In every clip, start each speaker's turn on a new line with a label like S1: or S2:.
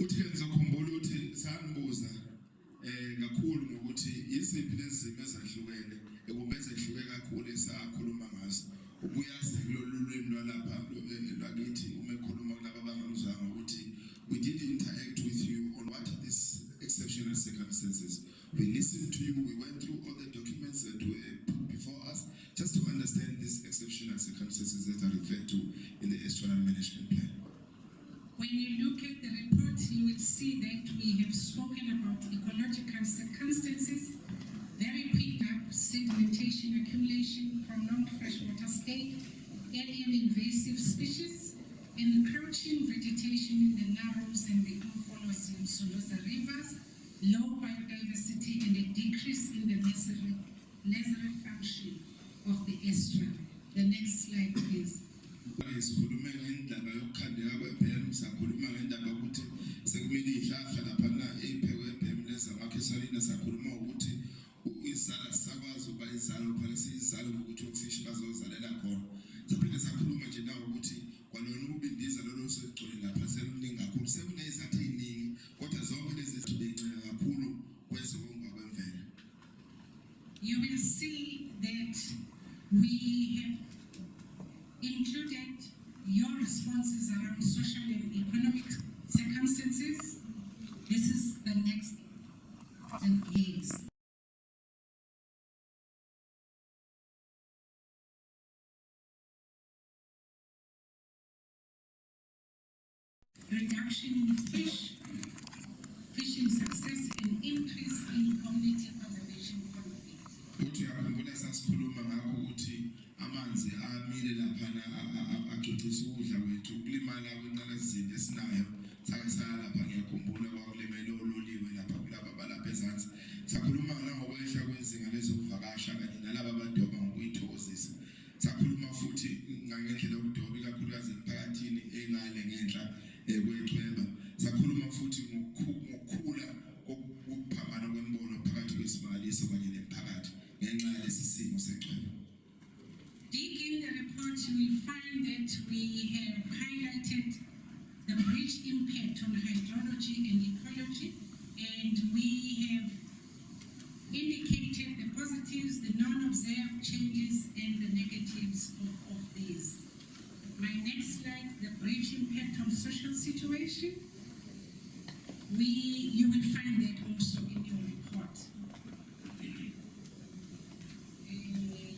S1: uthi ngizokhumbula ukuthi sangibuza kakhulu ngokuthi iziphi lezimo ezahlukene ekubeze ehluke kakhulu esakhuluma ngazo ubuyazi kulolu lwimi lwalapha lwakithi uma ekhuluma kulabo abangamzwanga ukuthi we did interact with you on what are these exceptional circumstances. We listened to you, we went through all the documents that were put before us just to understand these exceptional circumstances that are referred to in the estuary management plan.
S2: When you look at the report, you will see that we have spoken about ecological circumstances, very quick up, sedimentation accumulation, prolonged freshwater stay, alien invasive species, encroaching vegetation in the narrows and the inflows in St Lucia rivers, low biodiversity, and a decrease in the necessary function of the estuary. The next slide, please.
S1: Sikhuluma ngendaba yokukhandeka kwebhemu, sakhuluma ngendaba ukuthi sekumele ihlahla laphana ephekwe ebhemu lezamakhesalini, sakhuluma ukuthi izala sakwazi ukuba izalo phela siyizalo ukuthi ofishi bazozalela khona. Saphinde sakhuluma nje nawo ukuthi kwalona ubindiza lolo segcwele lapha seluningi kakhulu, sekunezathu eziningi kodwa zonke lezi zinto bencane kakhulu kwezokonga kwemvelo.
S2: You will see that we have included your responses around social and economic circumstances. This is the next yes. Reduction in fishing success, and increase in community conservation conflict.
S1: Uthi yakhumbula sasikhuluma ngakho ukuthi amanzi amile laphana agcwalisa ukudla kwethu, ukulimala kwenqalasizinda esinayo sake saya lapha ngiyakhumbula kwakulimele ololiwe lapha kulaba balapha ezansi. Sakhuluma nangokwehla kwezinga lezokuvakasha kanye nalaba abadoba ngokuyithokozisa. Sakhuluma futhi ngendlela yokudoba ikakhulukazi emphakathini engale ngenhla kwechweba. Sakhuluma futhi ngokukhula kokuphambana kwembono phakathi kwesimangaliso kanye nemphakathi ngenxa yalesi simo sechweba.
S2: Dig in the report, you will find that we have highlighted the rich impact on hydrology and ecology, and we have indicated the positives, the non-observed changes, and the negatives of these. My next slide, the brief impact on social situation. You will find that also in your report.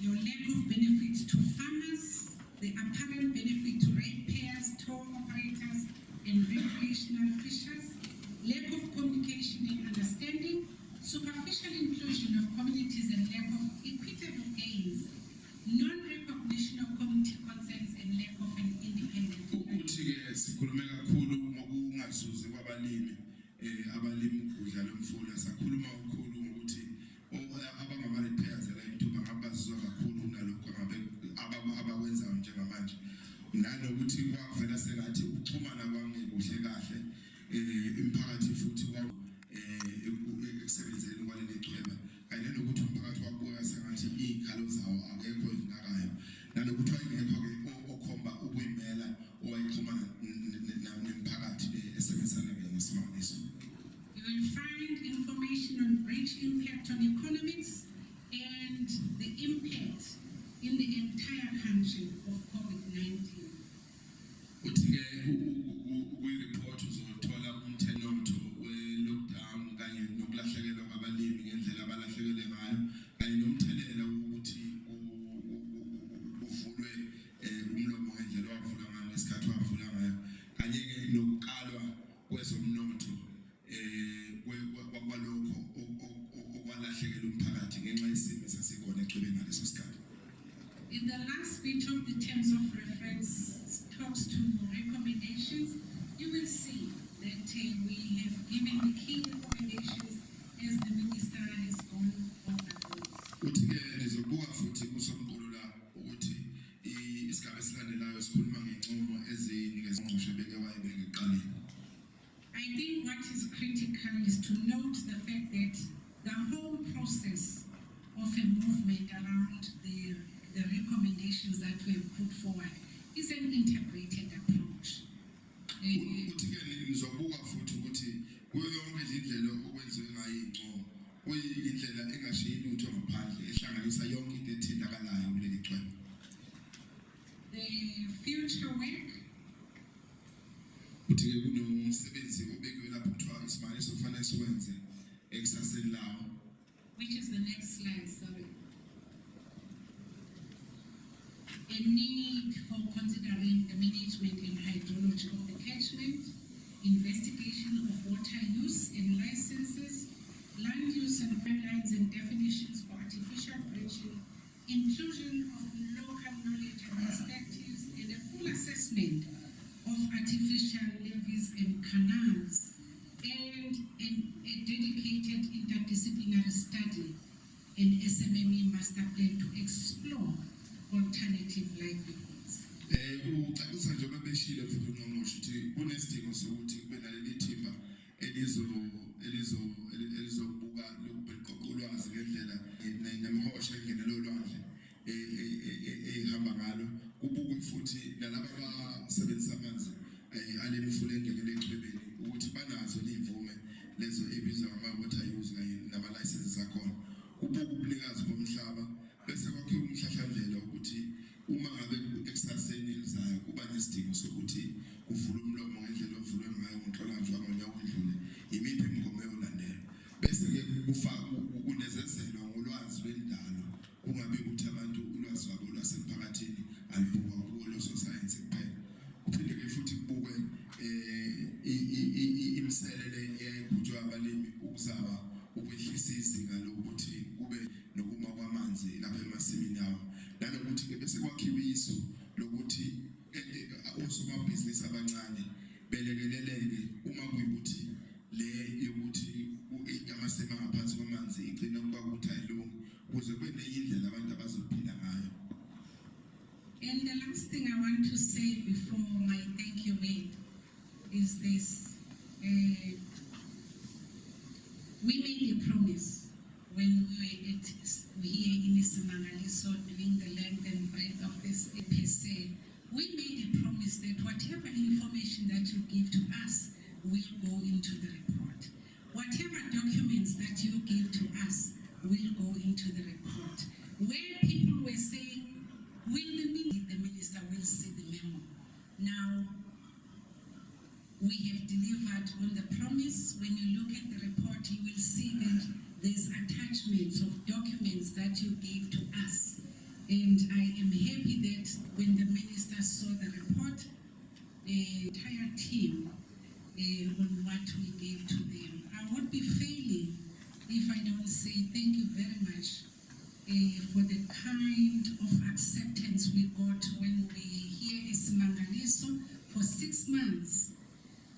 S2: Your lack of benefits to farmers, the apparent benefit to ratepayers, tour operators, and recreational fishers, lack of communication and understanding, superficial inclusion of communities and lack of equitable gains, non-recognition of community concerns, and lack of an independent.
S1: Ukuthi-ke sikhulume kakhulu ngokungazuzi kwabalimi abalimi ukudla lomfula. Sakhuluma kakhulu ngokuthi abangama-ratepayers la eMthuba ngabazizwa kakhulu nalokho abakwenzayo njengamanje, nanokuthi kwavela sengathi ukuxhumana kwangekuhle kahle imphakathi futhi ekusebenzeni kwaleli chweba, kanye nokuthi umphakathi wabuka sengathi iy'khalo zawo akekho ezinakayo, nanokuthi wayengekho-ke okhomba ukuyimela owayexhumana nemphakathi esebenzisana ngesimangaliso.
S2: You will find information on rich impact on economics and the impact in the entire country of COVID-19.
S1: Uthi-ke kwi-report uzothola umthenotho we-lockdown kanye nokulahlekelwa kwabalimi ngendlela abalahlekelwe ngayo, kanye nomthelela wokuthi uvulwe umlomo ngendlela wavula ngayo ngesikhathi wavula ngayo, kanye-ke nokuqalwa kwezomnotho kwalokho okwalahlekela umphakathi ngenxa yesimo esasikhona echwebeni ngaleso sikhathi.
S2: In the last bit of the terms of reference talks to recommendations, you will see that we have given the key recommendations as the minister has gone over those.
S1: Uthi-ke nizobuka futhi kusomqulu la ukuthi isigaba esilandelayo sikhuluma ngenqumo ezinikeza ingqosho ebeke wayibeke ekuqaleni.
S2: I think what is critical is to note the fact that the whole process of a movement around the recommendations that we have put forward is an integrated approach.
S1: Uthi-ke nizobuka futhi ukuthi kuyo yonke indlela okwenziwe ngayo ingcono kuyindlela engashiyi lutho ngaphandle ehlanganisa yonke into ethindakalayo kuleli cwebe.
S2: The future work
S1: uthi-ke kunomsebenzi obekiwe lapho kuthiwa isimangaliso kufanele siwenze ekusaseni lawo,
S2: which is the next slide, sorry. A need for considering the management and hydrology of the catchment, investigation of water use and licenses, land use and guidelines and definitions for artificial bridging, inclusion of local knowledge and perspectives, and a full assessment of artificial levees and canals, and a dedicated interdisciplinary study and SMME master plan to explore alternative livelihoods.
S1: Ucacisa njengoba beshilo futhi uNgqongqoshe ukuthi kunesidingo sokuthi kube naleli thimba elizobuka lokubeqoqa ulwazi ngendlela nemihosha engenelo lwandle ehamba ngalo, kubukwe futhi nalabo abasebenzisa amanzi alemifula engenele echwebeni ukuthi banazo imvume lezo ebizwa ngama-water use kanye nama-licenses akhona, kubuka ubunikazi bomhlaba bese kwakhiwa umhlahlandlela ukuthi uma ngabe ekusaseni elizayo kuba nesidingo sokuthi kuvule umlomo ngendlela ovulwe ngayo ngoNhlolanja ngonyaka odlule, imiphi imigomo eyolandela, bese-ke kunezezelwa ngolwazi lwendalo, kungabi ukuthi abantu ulwazi lwabo lwasemphakathini alibukwa kuwo lososayensi kuphela. Kuphinde-ke futhi kubukwe imiselele eyayikhutshwa abalimi ukuzama ukwehlisa izinga lokuthi kube nokuma kwamanzi lapha emasimini awo, nanokuthi-ke bese kwakhiwe isu lokuthi osomabhizinisi abancane belekeleleke uma kuyikuthi le yokuthi amasimi angaphansi kwamanzi igcina ukuba ukuthi ayilungi ukuze kube nenye indlela abantu abazophila ngayo.
S2: And the last thing I want to say before my thank you word is this. We made a promise when we were here in iSimangaliso, doing the length and breadth of this episode. We made a promise that whatever information that you give to us will go into the report. Whatever documents that you give to us will go into the report. Where people were saying, the minister will see the memo. Now, we have delivered on the promise. When you look at the report, you will see that there's attachments of documents that you gave to us. And I am happy that when the minister saw the report, the entire team on what we gave to them. I would be failing if I don't say thank you very much for the kind of acceptance we got when we here in iSimangaliso for 6 months.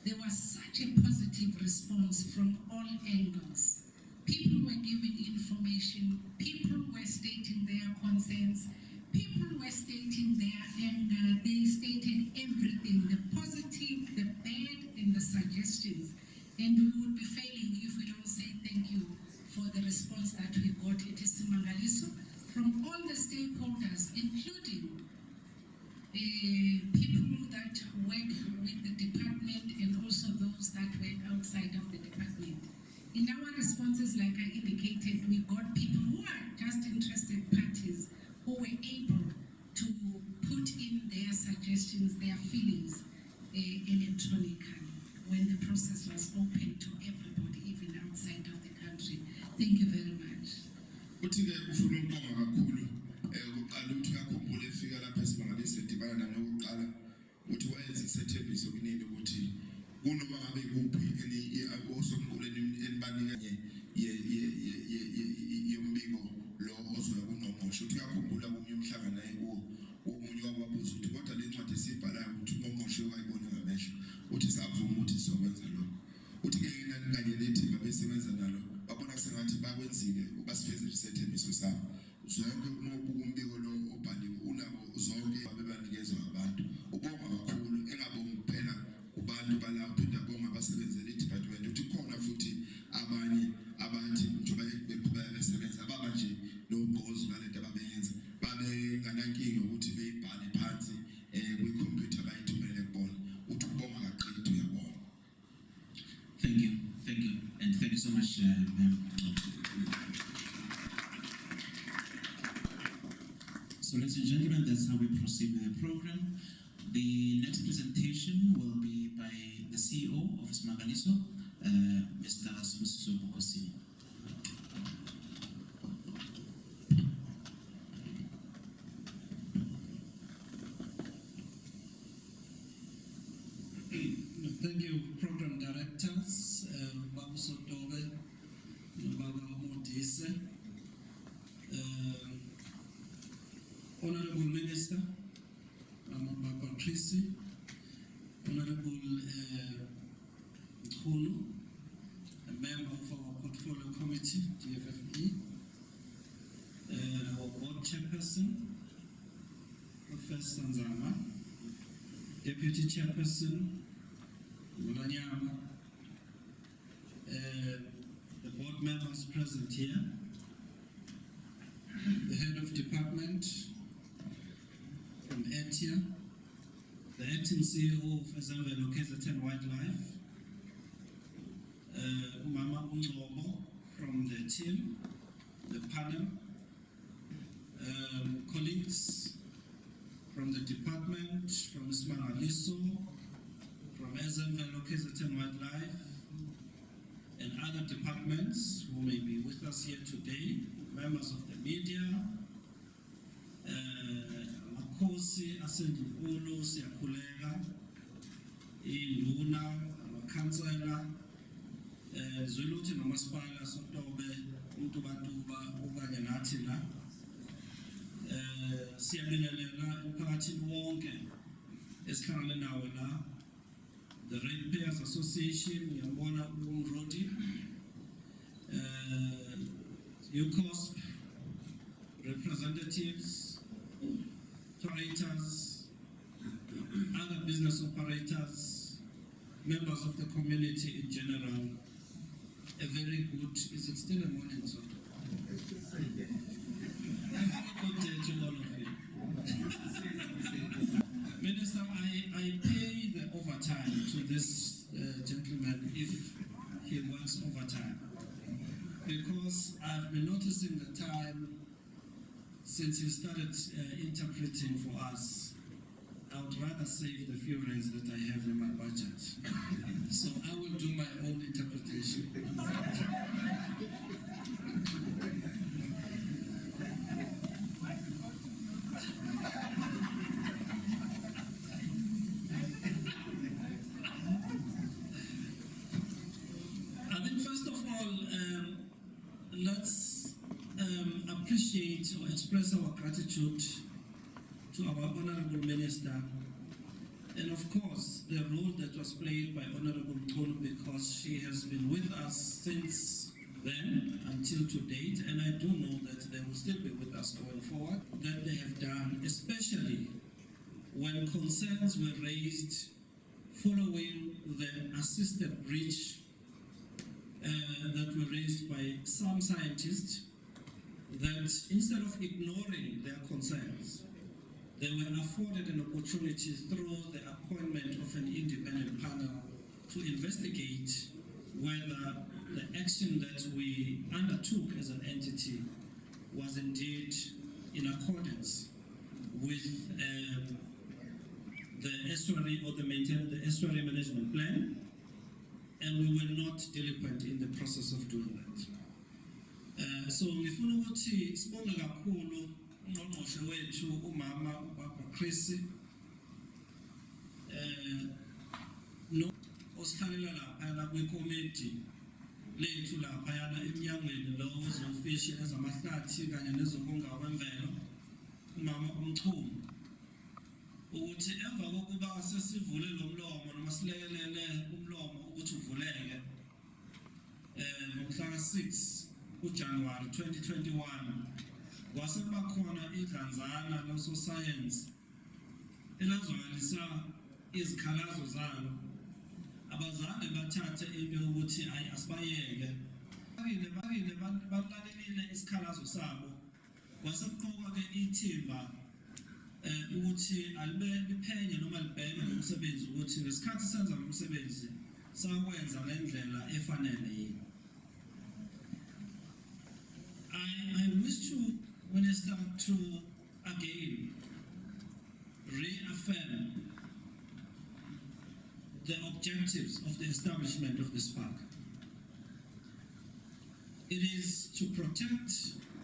S2: There was such a positive response from all angles. People were giving information, people were stating their concerns, people were stating their anger, they stated everything, the positive, the bad, and the suggestions. And we would be failing if we don't say thank you for the response that we got at iSimangaliso from all the stakeholders, including people that work with the department and also those that work outside of the department. In our responses, like I indicated, we got people who are just interested parties who were able to put in their suggestions, their feelings electronically when the process was open to everybody, even outside of the country. Thank you very much.
S1: Uthi-ke ufuna ukubonga kakhulu uqala uthi uyakhumbula efika lapha eSimangaliso edibana nokuqala uthi wayenza isethembiso kunini ukuthi kunoma ngabe kuphi osomqulu enibanika yombiko lo ozoya kuNgqongqoshe. Uthi uyakhumbula kumnye umhlangano naye kuwo omunye wakwabuza ukuthi kodwa le ncwadi esiyibhalayo ukuthi uNgqongqoshe wayibona ngamehlo, uthi savuma ukuthi sizokwenza lokho. Uthi-ke kanye nethimba besebenza nalo babona sengathi bakwenzile basifezile isethembiso sabo. Zonke uma ubuka umbiko lo obhaliwe unabo zonke abebanikezwa abantu. Ubonga kakhulu, engabongi kuphela kubantu balapho, phinde abonga abasebenzela i-department. Uthi khona futhi abanye abathi njengoba beqhubeka besebenza baba nje nogqozi nalento ababeyenza babenganankinga ukuthi beyibhale phansi kwikhompyutha bayithumele kubona. Uthi ukubonga kaqedi uyabonga.
S3: so much, ma'am. So, ladies and gentlemen, that's how we proceed with the program. The next presentation will be by the CEO of iSimangaliso, Mr. Creecy.
S4: Thank you, program directors, Baba Sotobe, Baba Modise, Honorable Minister, Baba Creecy, Honorable Khulu, a member of our portfolio committee, DFFE, our board chairperson, Professor Nzama, Deputy Chairperson, Mulanyama, the board members present here, the head of department from ETIA, the acting CEO of Ecological Circumstances and Wildlife, Mama Ungobo from the team, the panel, colleagues from the department, from iSimangaliso, from Ecological Circumstances and Wildlife, and other departments who may be with us here today, members of the media, Makosi, St Lucia Estuary, Induna, Councillor, Zuluthi nomasipala Sotobe, Untubatuba, okanye nathi la. Siyabingelela emphakathini wonke esihlangane nawo la. The Ratepayers Association, Yambona Umrodi, UCOSP, representatives, operators, other business operators, members of the community in general. A very good, is it still a morning? So? A very good day to all of you. Minister, I pay the overtime to this gentleman if he works overtime, because I've been noticing the time since he started interpreting for us. I would rather save the few rands that I have in my budget. So I will do my own interpretation. I think first of all, let's appreciate or express our gratitude to our Honorable Minister, and of course the role that was played by Honorable Khulu, because she has been with us since then until to date, and I do know that they will still be with us going forward, that they have done, especially when concerns were raised following the assisted breach that were raised by some scientists, that instead of ignoring their concerns, they were afforded an opportunity through the appointment of an independent panel to investigate whether the action that we undertook as an entity was indeed in accordance with the estuary or the estuary management plan, and we were not delinquent in the process of doing that. So ngifuna ukuthi sibonge kakhulu uNgqongqoshe wethu umama uBaba Creecy no osikhalela lapha kwikomiti lethu lapha yana eminyangweni lo zofishi ezamahlathi kanye nezokonga kwemvelo umama uMchunu, ukuthi emva kokuba sesivule lo mlomo noma silekelele umlomo ukuthi uvuleke ngomhla ka-6 kuJanuwari 2021, kwasekuba khona idlanzana lososayensi elazwakalisa izikhalazo zalo, abazange bathathe into yokuthi asibayeke, balalelile isikhalazo sabo, kwasekuqoka-ke ithimba ukuthi alibe liphenye noma libheke lo msebenzi ukuthi ngesikhathi senza lo msebenzi sakwenza ngendlela efanele yini. I wish to, Minister, to again reaffirm the objectives of the establishment of this park. It is to protect,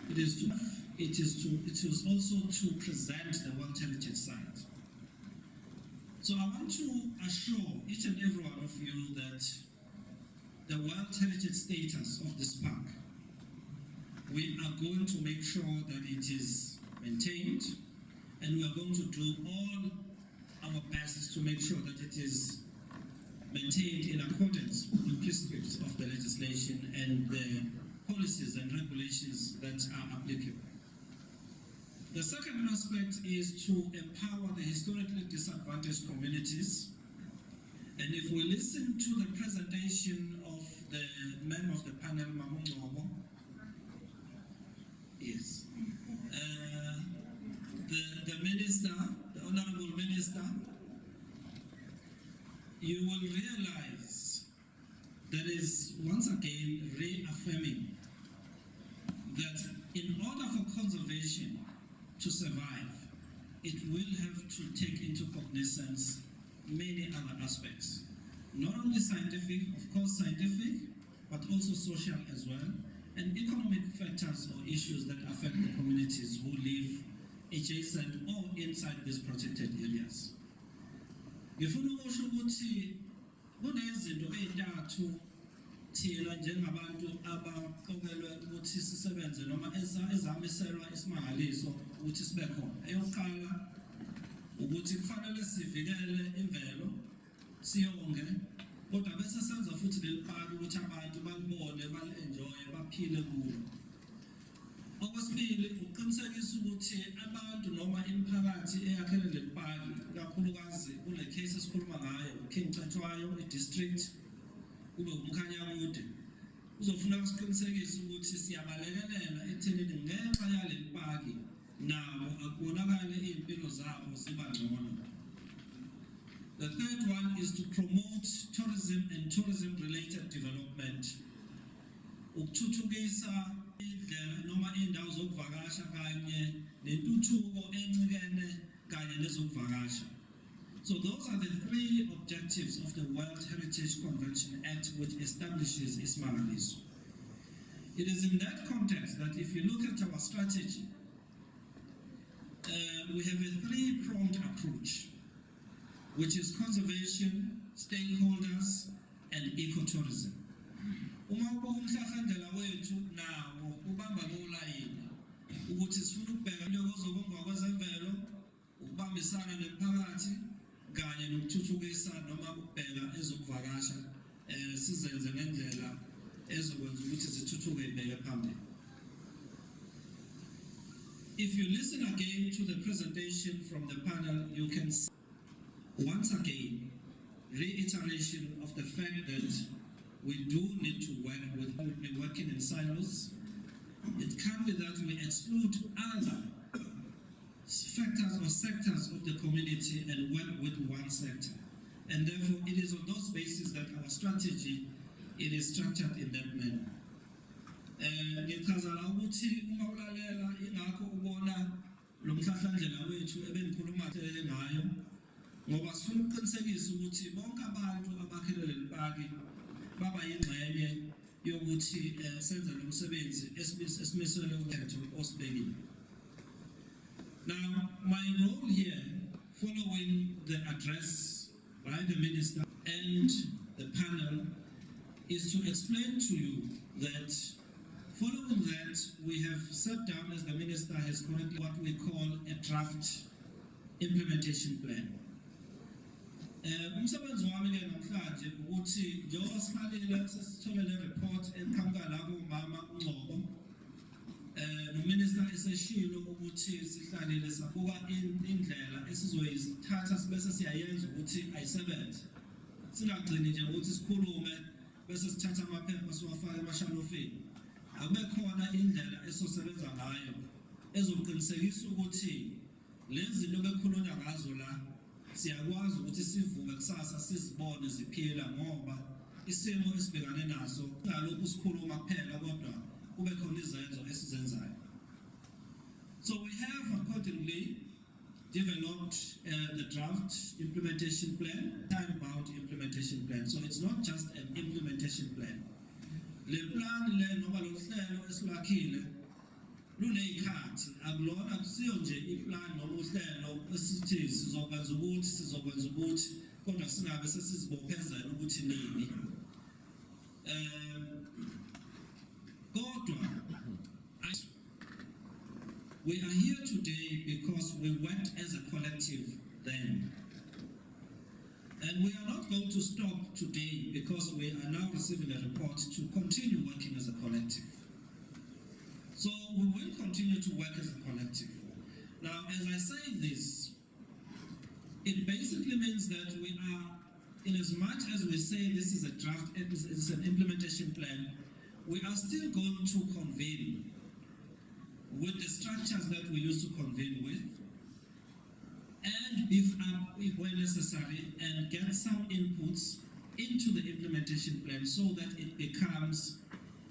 S4: it is also to present the World Heritage Site. So I want to assure each and every one of you that the World Heritage status of this park, we are going to make sure that it is maintained, and we are going to do all our best to make sure that it is maintained in accordance with the prescripts of the legislation and the policies and regulations that are applicable. The second aspect is to empower the historically disadvantaged communities. And if we listen to the presentation of the member of the panel, Mamungobo, yes, the minister, the honorable minister, you will realize that is once again reaffirming that in order for conservation to survive, it will have to take into cognizance many other aspects. Not only scientific, of course scientific, but also social as well, and economic factors or issues that affect the communities who live adjacent or inside these protected areas. Ngifuna ukusho ukuthi kunezinto ezintathu thina njengabantu abaqokelwe ukuthi sisebenze noma ezamiselwa isimangaliso ukuthi sibe khona. Eyokuqala ukuthi kufanele sivikele imvelo, siyonge, kodwa bese senza futhi leli park ukuthi abantu balibone, bali-enjoye, baphile kulo. Okwesibili, uqinisekisa ukuthi abantu noma imiphakathi eyakhele leli park, kakhulukazi kule case esikhuluma ngayo, uKing Cetshwayo, i-district, kube uMkhanyakude, uzofuna siqinisekise ukuthi siyabalekelela ekuthenini ngenxa yaleli park nabo akubonakale iy'mpilo zabo ziba ngcono. The third one is to promote tourism and tourism-related development. Ukuthuthukisa indlela noma indawo zokuvakasha kanye nentuthuko encikene kanye nezokuvakasha. So those are the three objectives of the World Heritage Convention Act, which establishes iSimangaliso. It is in that context that if you look at our strategy, we have a three-pronged approach, which is conservation, stakeholders, and ecotourism. Uma ubuka umhlahlandlela wethu nawo ubamba ngolayini ukuthi sifuna ukubheka into ozobongwa kwezemvelo, ukubambisana nemphakathi kanye nokuthuthukisa noma ukubheka ezokuvakasha sizenze ngendlela ezokwenza ukuthi zithuthuke ibheke phambili. If you listen again to the presentation from the panel, you can see once again reiteration of the fact that we do need to work with, we'll be working in silos. It can't be that we exclude other factors or sectors of the community and work with one sector. And therefore, it is on those bases that our strategy, it is structured in that manner. Ngichaza la ukuthi uma ulalela ingakho ubona lo mhlahlandlela wethu ebengikhuluma ngayo ngoba sifuna ukuqinisekisa ukuthi bonke abantu abakhele leli park baba yingxenye yokuthi senze lo msebenzi esimiselwe umthetho osibekile. Now, my role here, following the address by the minister and the panel, is to explain to you that following that, we have set down, as the minister has correctly, what we call a draft implementation plan. Umsebenzi wami ke namhlanje ukuthi njengoba siqalile sesithole le report eqhamuka la kuMama uNgcobo, nominister eseshilo ukuthi sihlalile sabuka indlela esizoyithatha bese siyayenza ukuthi ayisebenze. Singagcini nje ukuthi sikhulume bese sithatha amaphepha siwafaka emashalofini. Akube khona indlela esosebenza ngayo ezoqinisekisa ukuthi lezi zinto bekhulunywa ngazo la siyakwazi ukuthi sivuke kusasa sizibone ziphila ngoba isimo esibhekane naso ngalokhu sikhuluma kuphela kodwa kube khona izenzo esizenzayo. So we have accordingly developed the draft implementation plan, time-bound implementation plan. So it's not just an implementation plan. Le plan le noma lo hlelo esilwakhile luneyikhathi akulona akusiyo nje iplan noma uhlelo esithi sizokwenza ukuthi kodwa singabe sesizibophezela ukuthi nini. Kodwa we are here today because we worked as a collective then. And we are not going to stop today because we are now receiving a report to continue working as a collective. So we will continue to work as a collective. Now, as I say this, it basically means that we are, in as much as we say this is a draft, it's an implementation plan, we are still going to convene with the structures that we used to convene with, and beef up if where necessary, and get some inputs into the implementation plan so that it becomes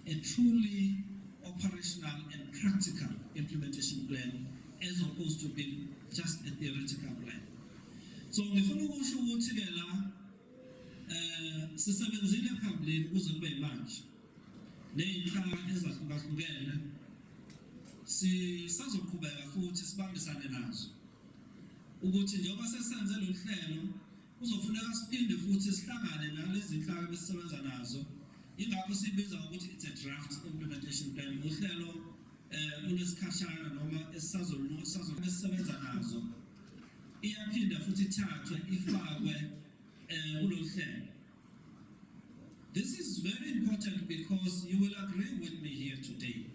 S4: a truly operational and practical implementation plan as opposed to being just a theoretical plan. So ngifuna ukusho ukuthi ke la sisebenzile phambili kuze kube manje neyinhlaka ezahlukahlukene sisazoqhubeka futhi sibambisane nazo ukuthi njengoba sesenze lo hlelo kuzofuneka siphinde futhi sihlangane nalezi zinhlaka besisebenza nazo. Ingakho sibiza ukuthi it's a draft implementation plan. Uhlelo olesikhashana noma esisebenza nazo iyaphinda futhi ithathwe ifakwe kulolu hlelo. This is very important because you will agree with me here today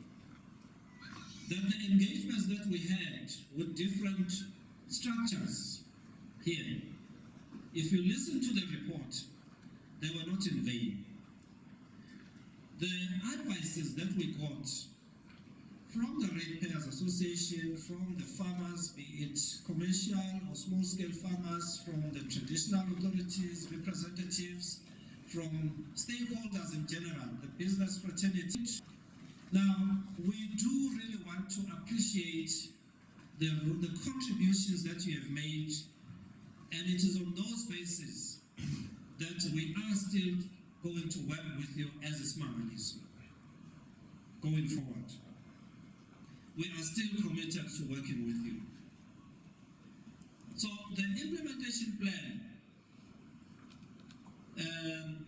S4: that the engagements that we had with different structures here, if you listen to the report, they were not in vain. The advices that we got from the Ratepayers Association, from the farmers, be it commercial or small-scale farmers, from the traditional authorities, representatives, from stakeholders in general, the business fraternity. Now, we do really want to appreciate the contributions that you have made, and it is on those bases that we are still going to work with you as iSimangaliso going forward. We are still committed to working with you. So the implementation plan,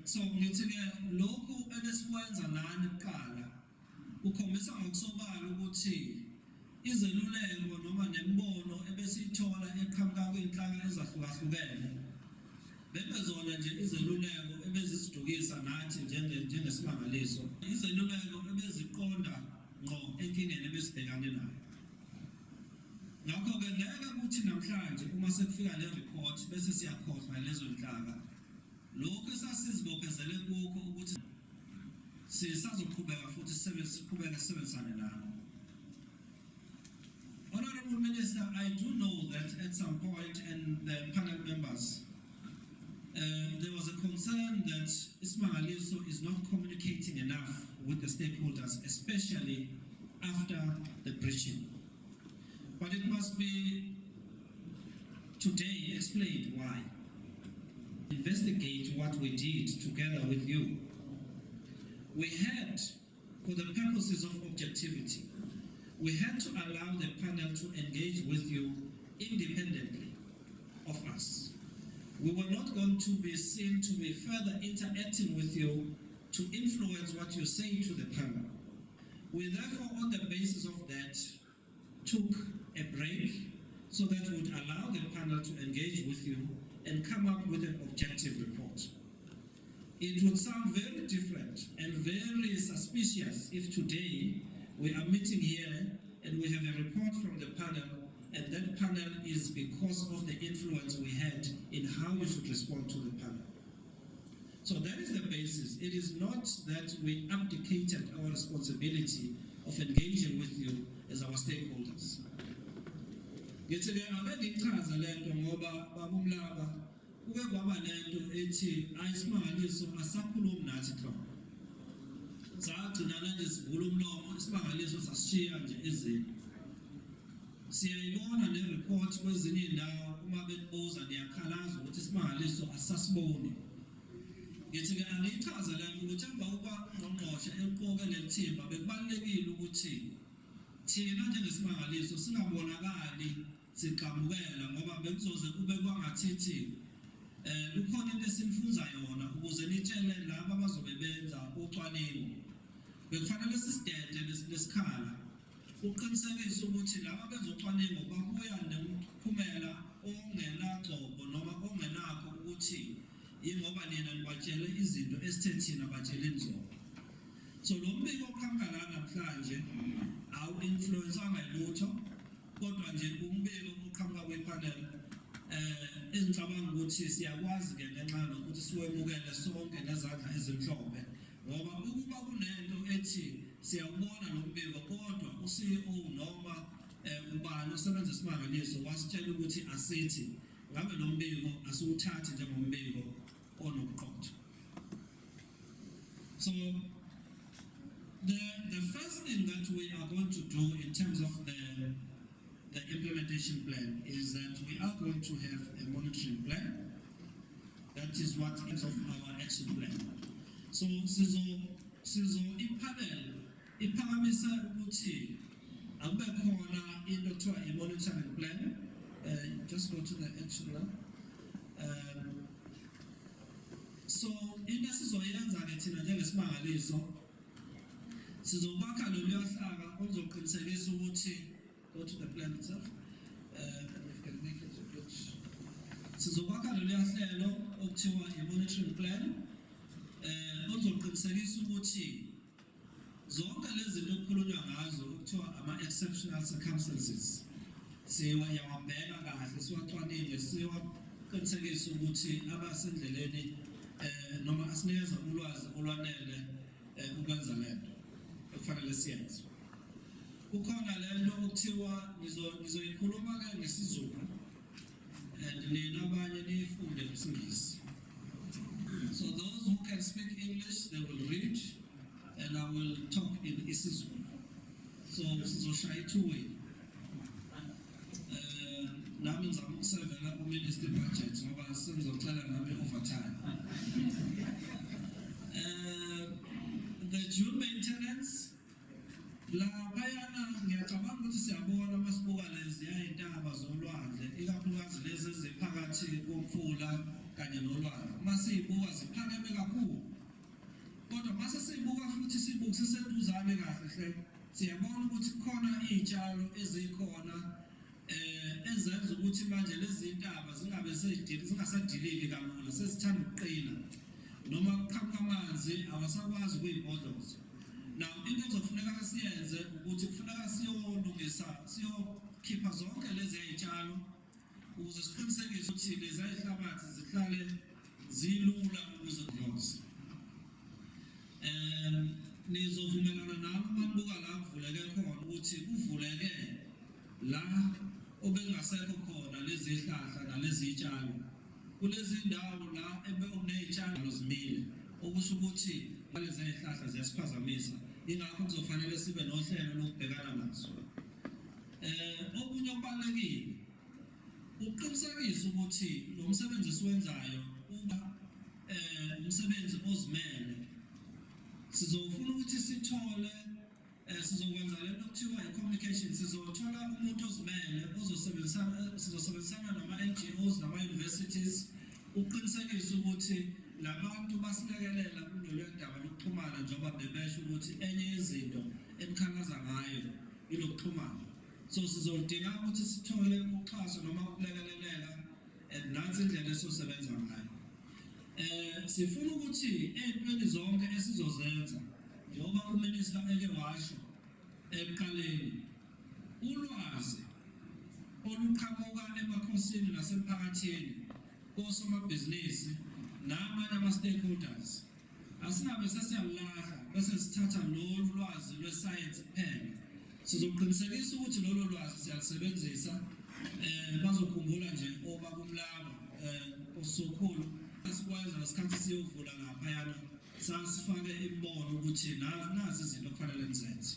S4: so ngithi lokhu ebesikwenza nani kuqala ukhombisa ngokusobala ukuthi izeluleko noma nemibono ebesithola eqhamuka kwinhlaka ezahlukahlukene bebezona nje izeluleko ebezisidukisa nathi njengesimangaliso, izeluleko ebeziqonda ngqo enkingeni ebesibhekane nayo. Ngakho-ke ngeke ukuthi namhlanje uma sekufika le report bese siyakhohlwa lezo nhlaka. Lokho esasizibophezele kukho ukuthi sisazoqhubeka futhi siqhubeka sisebenzisane nabo. Honorable Minister, I do know that at some point, and the panel members, there was a concern that iSimangaliso is not communicating enough with the stakeholders, especially after the breaching. But it must be today explained why. Investigate what we did together with you. We had, for the purposes of objectivity, we had to allow the panel to engage with you independently of us. We were not going to be seen to be further interacting with you to influence what you say to the panel. We therefore, on the basis of that, took a break so that would allow the panel to engage with you and come up with an objective report. It would sound very different and very suspicious if today we are meeting here and we have a report from the panel, and that panel is because of the influence we had in how we should respond to the panel. So that is the basis. It is not that we abdicated our responsibility of engaging with you as our stakeholders. Ngithi-ke abengichaza lento ngoba babumlaba kuke kwaba lento ethi iSimangaliso asakhulumi nathi khona. sagcina nje sivula umlomo isimangaliso sasishiya nje ezweni. Siyayibona le report kwezinye indawo uma benibuza niyakhalaza ukuthi isimangaliso asasiboni. Ngithi ke angichaza la ukuthi emva kokuba ungqongqoshe eqoke lelithimba bekubalekile ukuthi thina njengesimangaliso singabonakali siqhamukela ngoba bekuzoze kube kwangathithi kukhona into esinifunza yona ukuze nitshele laba abazobe benza ucwaningo. Bekufanele sisidede lesikhala uqinisekise ukuthi laba benza ucwaningo babuya nemiphumela ongenagcobo noma ongenakho ukuthi ingoba nina nibatshele izinto esithe thina batsheleni zona. So lo mbiko oqhamuka la namhlanje awu-influence-anga lutho kodwa nje umbiko oqhamuka kwepanel engicabanga ukuthi siyakwazi-ke ngenxa yokuthi siwemukele sonke nezandla ezimhlophe ngoba ukuba kunento ethi siyawubona lo mbiko kodwa u-CEO noma ubani osebenza isimangaliso wasitshela ukuthi asithi ngabe lo mbiko asiwuthathi njengombiko onobuqotho. So the first thing that we are going to do in terms of the implementation plan is that we are going to have a monitoring plan. That is what is of our action plan. So sizo ipanel iphakamisa ukuthi akube khona into ekuthiwa i-monitoring plan. Just go to the action now. So into esizoyenza-ke thina njengesimangaliso sizokwakha lolu hlaka oluzoqinisekisa ukuthi go to the plan itself. Sizokwakha lolu hlelo okuthiwa i-monitoring plan oluzoqinisekisa ukuthi zonke lezi zinto okukhulunywa ngazo okuthiwa ama-exceptional circumstances siyawabheka kahle siwacwaninge siwaqinisekise ukuthi abasendleleni noma asinikeza ulwazi olwanele ukwenza lento okufanele siyenze. Kukhona lento okuthiwa nizoyikhuluma-ke ngesiZulu and nina abanye niyifunde ngesingisi. So those who can speak English, they will read and I will talk in isiZulu. So sizoshaya two-way. Nami ngizama ukusevela uminister budget ngoba sengizocela nami overtime. The June maintenance la bayana ngiyacabanga ukuthi siyabona masibuka lezi yayintaba zolwandle ikakhulukazi lezi eziphakathi komfula kanye nolwandle masiyibuka ziphakeme kakhulu kodwa mase siyibuka futhi sibukisise eduzane kahle hle siyabona ukuthi khona izitshalo ezikhona ezenza ukuthi manje lezi ntaba zingasadiliki kalula sesithanda ukuqina noma kuqhamuka amanzi awasakwazi ukuyibhodloza. Now into ezofuneka siyenze ukuthi kufuneka siyolungisa siyokhipha zonke lezi zitshalo ukuze siqinisekise ukuthi lezi zihlabathi zihlale zilula ukuze kuhlose. Nizovumelana nami manibuka la kuvuleke khona ukuthi kuvuleke la obengasekho khona lezi zihlahla nalezi zitshalo kulezi ndawo la ebekunezitshalo zimile okusho ukuthi lezi zihlahla ziyasiphazamisa ingakho kuzofanele sibe nohlelo lokubhekana nazo. Okunye okubalekile uqinisekisa ukuthi lo msebenzi esiwenzayo uba umsebenzi ozimele. Sizofuna ukuthi sithole sizokwenza lento okuthiwa i-communication sizothola umuntu ozimele sizosebenzisana nama-NGOs nama-universities uqinisekisa ukuthi labantu basilekelela kulolu ndaba lokuxhumana njengoba bebesho ukuthi enye yezinto enikhalaza ngayo ilokuxhumana. So sizodinga ukuthi sithole uxhaso noma ukulekelela nansi indlela esizosebenza ngayo. Sifuna ukuthi ey'ntweni zonke esizozenza njengoba uminister eke washo ekuqaleni ulwazi oluqhamuka emakhosini nasemphakathini kosomabhizinisi namanye ama-stakeholders asingabe sesiyalulahla bese sithatha lolu lwazi lwesayensi kuphela. Sizoqinisekisa ukuthi lolu lwazi siyalusebenzisa bazokhumbula nje obakumlaba osukhulu sikwenza ngesikhathi siyovula ngaphayana sasifake imibono ukuthi nazi izinto okufanele nizenze.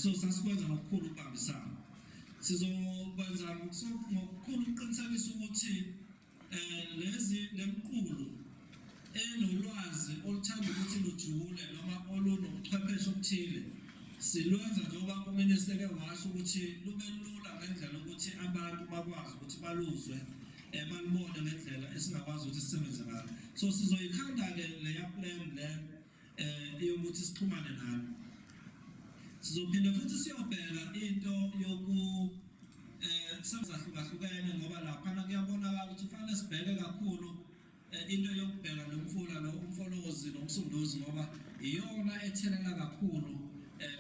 S4: So sasikwenza ngokukhulu ukubambisana. Sizokwenza ngokukhulu ukuqinisekisa ukuthi lezi lemqulu enolwazi oluthanda ukuthi lujule noma olunobuchwepheshe obuthile silwenza njengoba uminister washo ukuthi lube lula ngendlela ukuthi abantu bakwazi ukuthi baluzwe balibone ngendlela esingakwazi ukuthi sisebenze ngayo. So sizoyikhanda-ke leya plan le yokuthi sixhumane nani. Sizophinde futhi siyobheka into sezahlukahlukene ngoba laphana kuyabonakala ukuthi kufanele sibheke kakhulu into yokubheka nomfula lo umfolozi nomsunduzi ngoba iyona ethelela kakhulu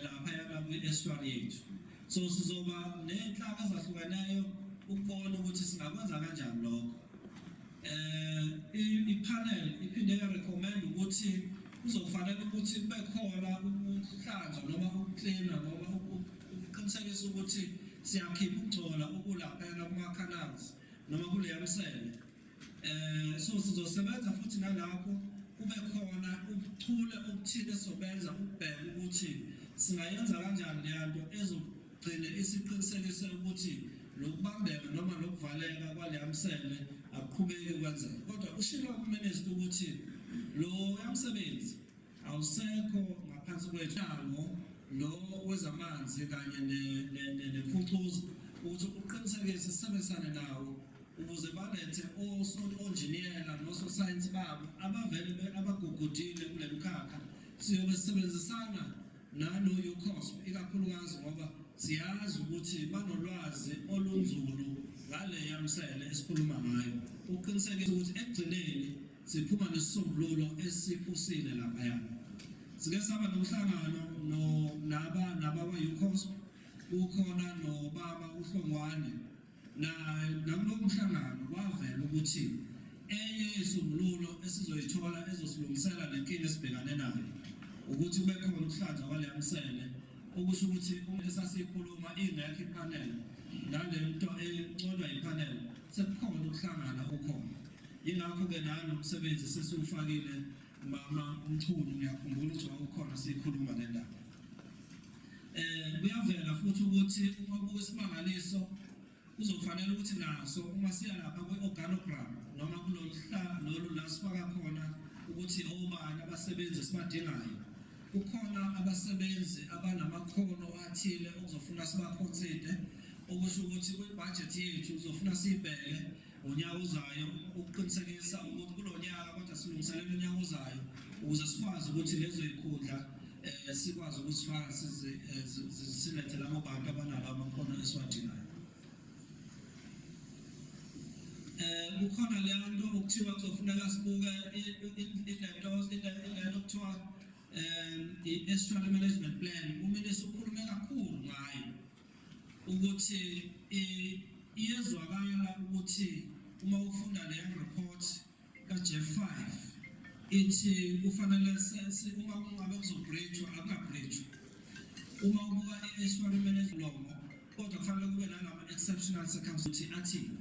S4: laphayana kwi-estuary yethu. So sizoba nenhlaka ezahlukeneyo ukubona ukuthi singakwenza kanjani lokho. I-panel iphinde yarecommend ukuthi kuzofanele ukuthi kube khona ukuhlanza noma ukuklina noma ukuqinisekisa ukuthi siyakhipha ukugcola ukulaphayana kuma-canals noma kuleyamsele. So sizosebenza futhi nalapho kube khona ubuchule obuthile sobenza ukubheka ukuthi singayenza kanjani leyanto ezogcina isiqinisekise ukuthi lokubambeka noma lokuvaleka kwaleyamsele akuqhubeki kwenzeka. Kodwa ushilo kuminister ukuthi lo yamsebenzi awusekho ngaphansi kwethango lo wezamanzi kanye nemfucuza ukuthi uqinisekise sisebenzisane nawo ukuze balethe onjiniyela nososayensi babo abavele abagugudile kule mkhakha. Siyobe sisebenzisana nano-UCOSP ikakhulukazi ngoba siyazi ukuthi banolwazi olunzulu ngale yamsele esikhuluma ngayo uqinisekisa ukuthi ekugcineni siphuma nesisombululo esiphusile laphayana. Sike saba nomhlangano nabakwa-UCOSP ukhona nobaba uHlongwane nakulo mhlangano kwavela ukuthi enye isisombululo esizoyithola ezosilungisela lenkinga esibhekane nayo ukuthi kube khona ukuhlanza kwaleyamsele okusho ukuthi esasiyikhuluma ingekho ipanel nale nto enconywa yipanel sekukhona ukuhlangana ukhona. Yingakho-ke nanomsebenzi sesiwufakile mama Mchunu ngiyakhumbula ukuthi wawukhona siyikhuluma le ndaba. Kuyavela futhi ukuthi uma kubuka isimangaliso kuzofanele ukuthi naso uma siya lapha kwe-organogram noma kulolu la sifaka khona ukuthi obani abasebenzi esibadingayo. Kukhona abasebenzi abanamakhono athile okuzofuna sibakhonside okusho ukuthi kwi-budget yethu uzofuna siyibheke unyaka uzayo ukuqinisekisa ukuthi kulo nyaka kodwa silungiselela unyaka uzayo ukuze sikwazi ukuthi lezo yikhundla sikwazi ukusifaka silethe labo bantu abanalo amakhono esiwadingayo. Kukhona le nto okuthiwa kuzofuneka sibuke ilento okuthiwa i-estuary management plan. Uminister ukhulume kakhulu ngayo ukuthi iyezwakala ukuthi uma ufunda le report ka-Jeff 5 ithi kufanele uma kungabe kuzobridgewa akukabridgewa. Uma ubuka i-estuary management law kodwa kufanele kube nalama-exceptional circumstances athini.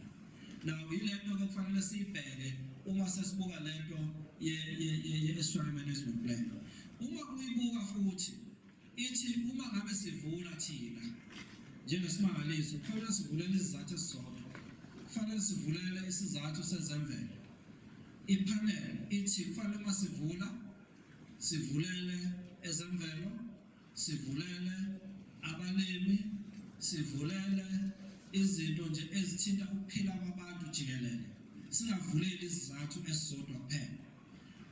S4: Now ilento okufanele siyibheke uma sesibuka lento ye-estuary management plan. Uma uyibuka futhi ithi uma ngabe sivula thina njengesimangaliso kufanele sivulele isizathu esisodwa. Kufanele sivulele isizathu sezemvelo. Ipanel ithi kufanele uma sivulele ezemvelo, sivulele abalimi, sivulele izinto nje ezithinta ukuphila kwabantu jikelele. Singavuleli isizathu esisodwa kuphela.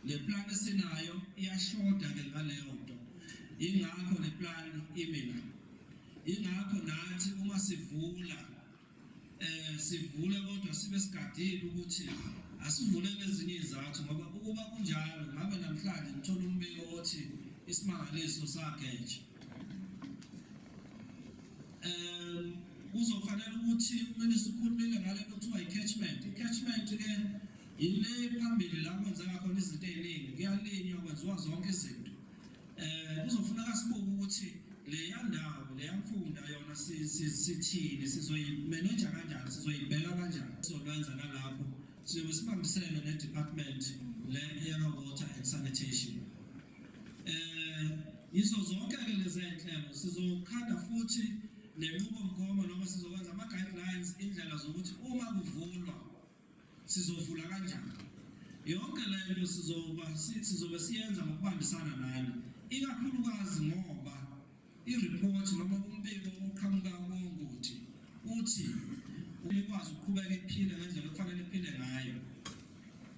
S4: Le plan esinayo iyashoda-ke ngaleyo nto. Yingakho le plan imina. Yingakho nathi uma sivule kodwa sibe sigadile ukuthi asivulele ezinye izathu ngoba ukuba kunjalo ngabe namhlanje ngithola umbiko othi isimangaliso sageja. Kuzofanele ukuthi uminister ukhulumile ngale nto kuthiwa i-catchment. I-catchment-ke yile phambili la kwenzeka khona izinto ey'ningi kuyalinywa kwenziwa zonke izinto. Kuzofuneka sibuke ukuthi leya ndawo leyamfunda yona sithini sizoyimeneja kanjani sizoyibheka kanjani sizokwenza nalapho siyobe sibambisene ne-department le-air water and sanitation. yizo zonke-ke lezi zinhlelo sizokhanda futhi nenqubomgomo noma sizokwenza ama-guidelines indlela zokuthi uma kuvulwa sizovula kanjani. Yonke le nto sizobe siyenza ngokubambisana nani, ikakhulukazi ngoba i-report noma umbiko oqhamuka kuwongothi uthi ukwazi ukuqhubeka iphile ngendlela okufanele iphile ngayo.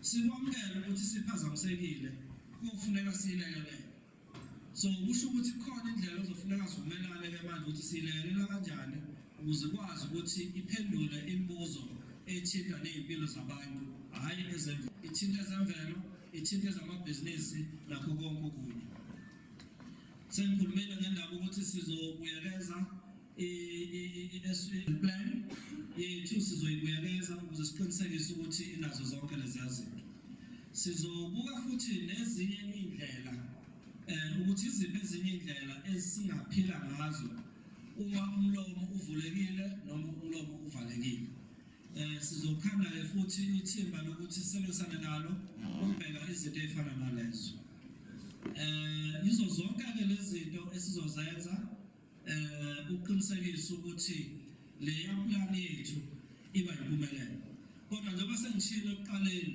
S4: Sikwamukela ukuthi siphazamisekile kuyofuneka siyilekelele. So kusho ukuthi khona indlela ozofuneka sivumelane-ke manje ukuthi siyilekelela kanjani ukuze ikwazi ukuthi iphendule imibuzo ethinta ney'mpilo zabantu, hhayi ezemvelo, ithinta ezemvelo, ithinta ezamabhizinisi nakho konke okunye. Sengikhulumile ngendaba ukuthi sizobuyekeza i-plan yethu, sizoyibuyekeza ukuze siqinisekise ukuthi inazo zonke leziya zinto. Sizobuka futhi nezinye iy'ndlela ukuthi iziphi ezinye iy'ndlela esingaphila ngazo uma umlomo uvulekile noma umlomo uvalekile. Sizokhanda-ke futhi ithimba lokuthi sisebenzisane nalo ukubheka izinto ey'fana nalezo. Yizo zonke-ke lezi zinto esizozenza ukuqinisekisa ukuthi leya plan yethu iba yimpumelelo. Kodwa njengoba sengishilo ekuqaleni,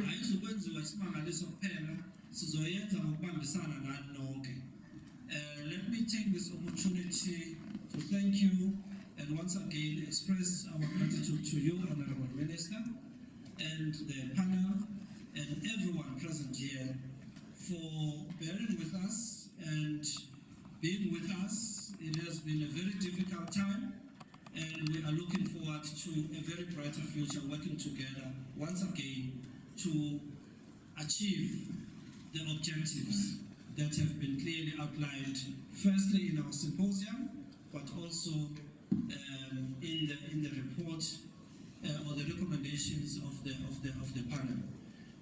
S4: ayizukwenziwa isimangaliso kuphela, sizoyenza ngokubambisana nani nonke. Let me take this opportunity to thank you and once again express our gratitude to you, Honorable Minister, and the panel and everyone present here for bearing with us and being with us. It has been a very difficult time, and we are looking forward to a very brighter future working together once again to achieve the objectives that have been clearly outlined, firstly in our symposium, but also in the report or the recommendations of the panel.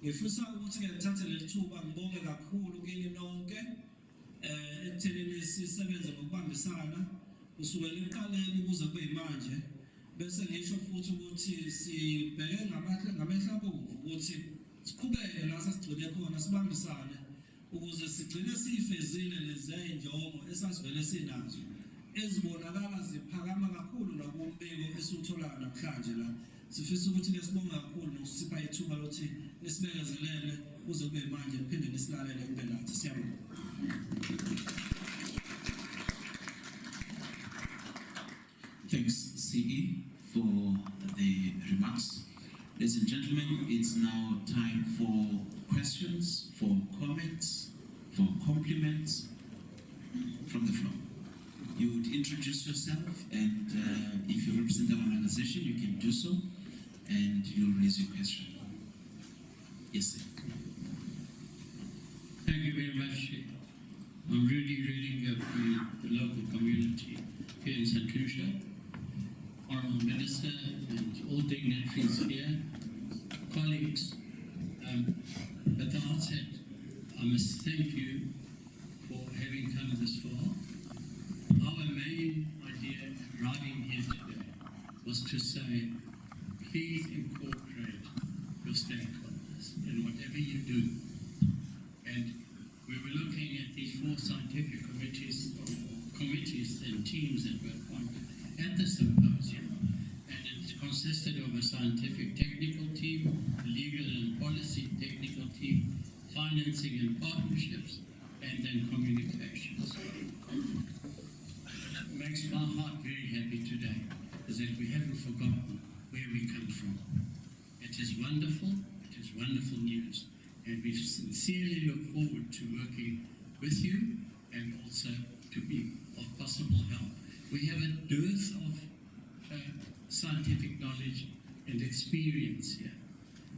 S4: Ngifisa ukuthi ngithathe leli thuba ngibonge kakhulu kini nonke ekuthenini sisebenze ngokubambisana kusukela ekuqaleni kuze kube manje, bese ngisho futhi ukuthi sibheke ngamehlo abomvu ukuthi siqhubeke la sasigcine khona, sibambisane ukuze sigcine siyifezile lezi zinjongo esasivele sinazo ezibonakala ziphakama kakhulu nakumbiko esiwutholayo namhlanje la. Sifisa ukuthi sibonge kakhulu nokusipha ithuba lokuthi nisibekezelele kuze kube manje niphinde nisilalele kube nathi. Siyabonga.
S3: Thanks, CE, for the remarks. Ladies and gentlemen, it's now time for questions, for comments, for compliments from the floor. You would introduce yourself, and if you represent an organization, you can do so, and you'll raise your question. Yes, sir.
S5: Thank you very much. I'm really reading of the local community here in St Lucia. Honourable Minister and all dignitaries here, colleagues. At the outset, I must thank you for having come this far. Our main idea arriving here today was to say, please incorporate your stakeholders in whatever you do. And we were looking at these 4 scientific committees and teams that were appointed at the symposium. And it consisted of a scientific technical team, a legal and policy technical team, financing and partnerships, and then communications. What makes my heart very happy today is that we haven't forgotten where we come from. It is wonderful news, and we sincerely look forward to working with you and also to be of possible help. We have a dearth of scientific knowledge and experience here.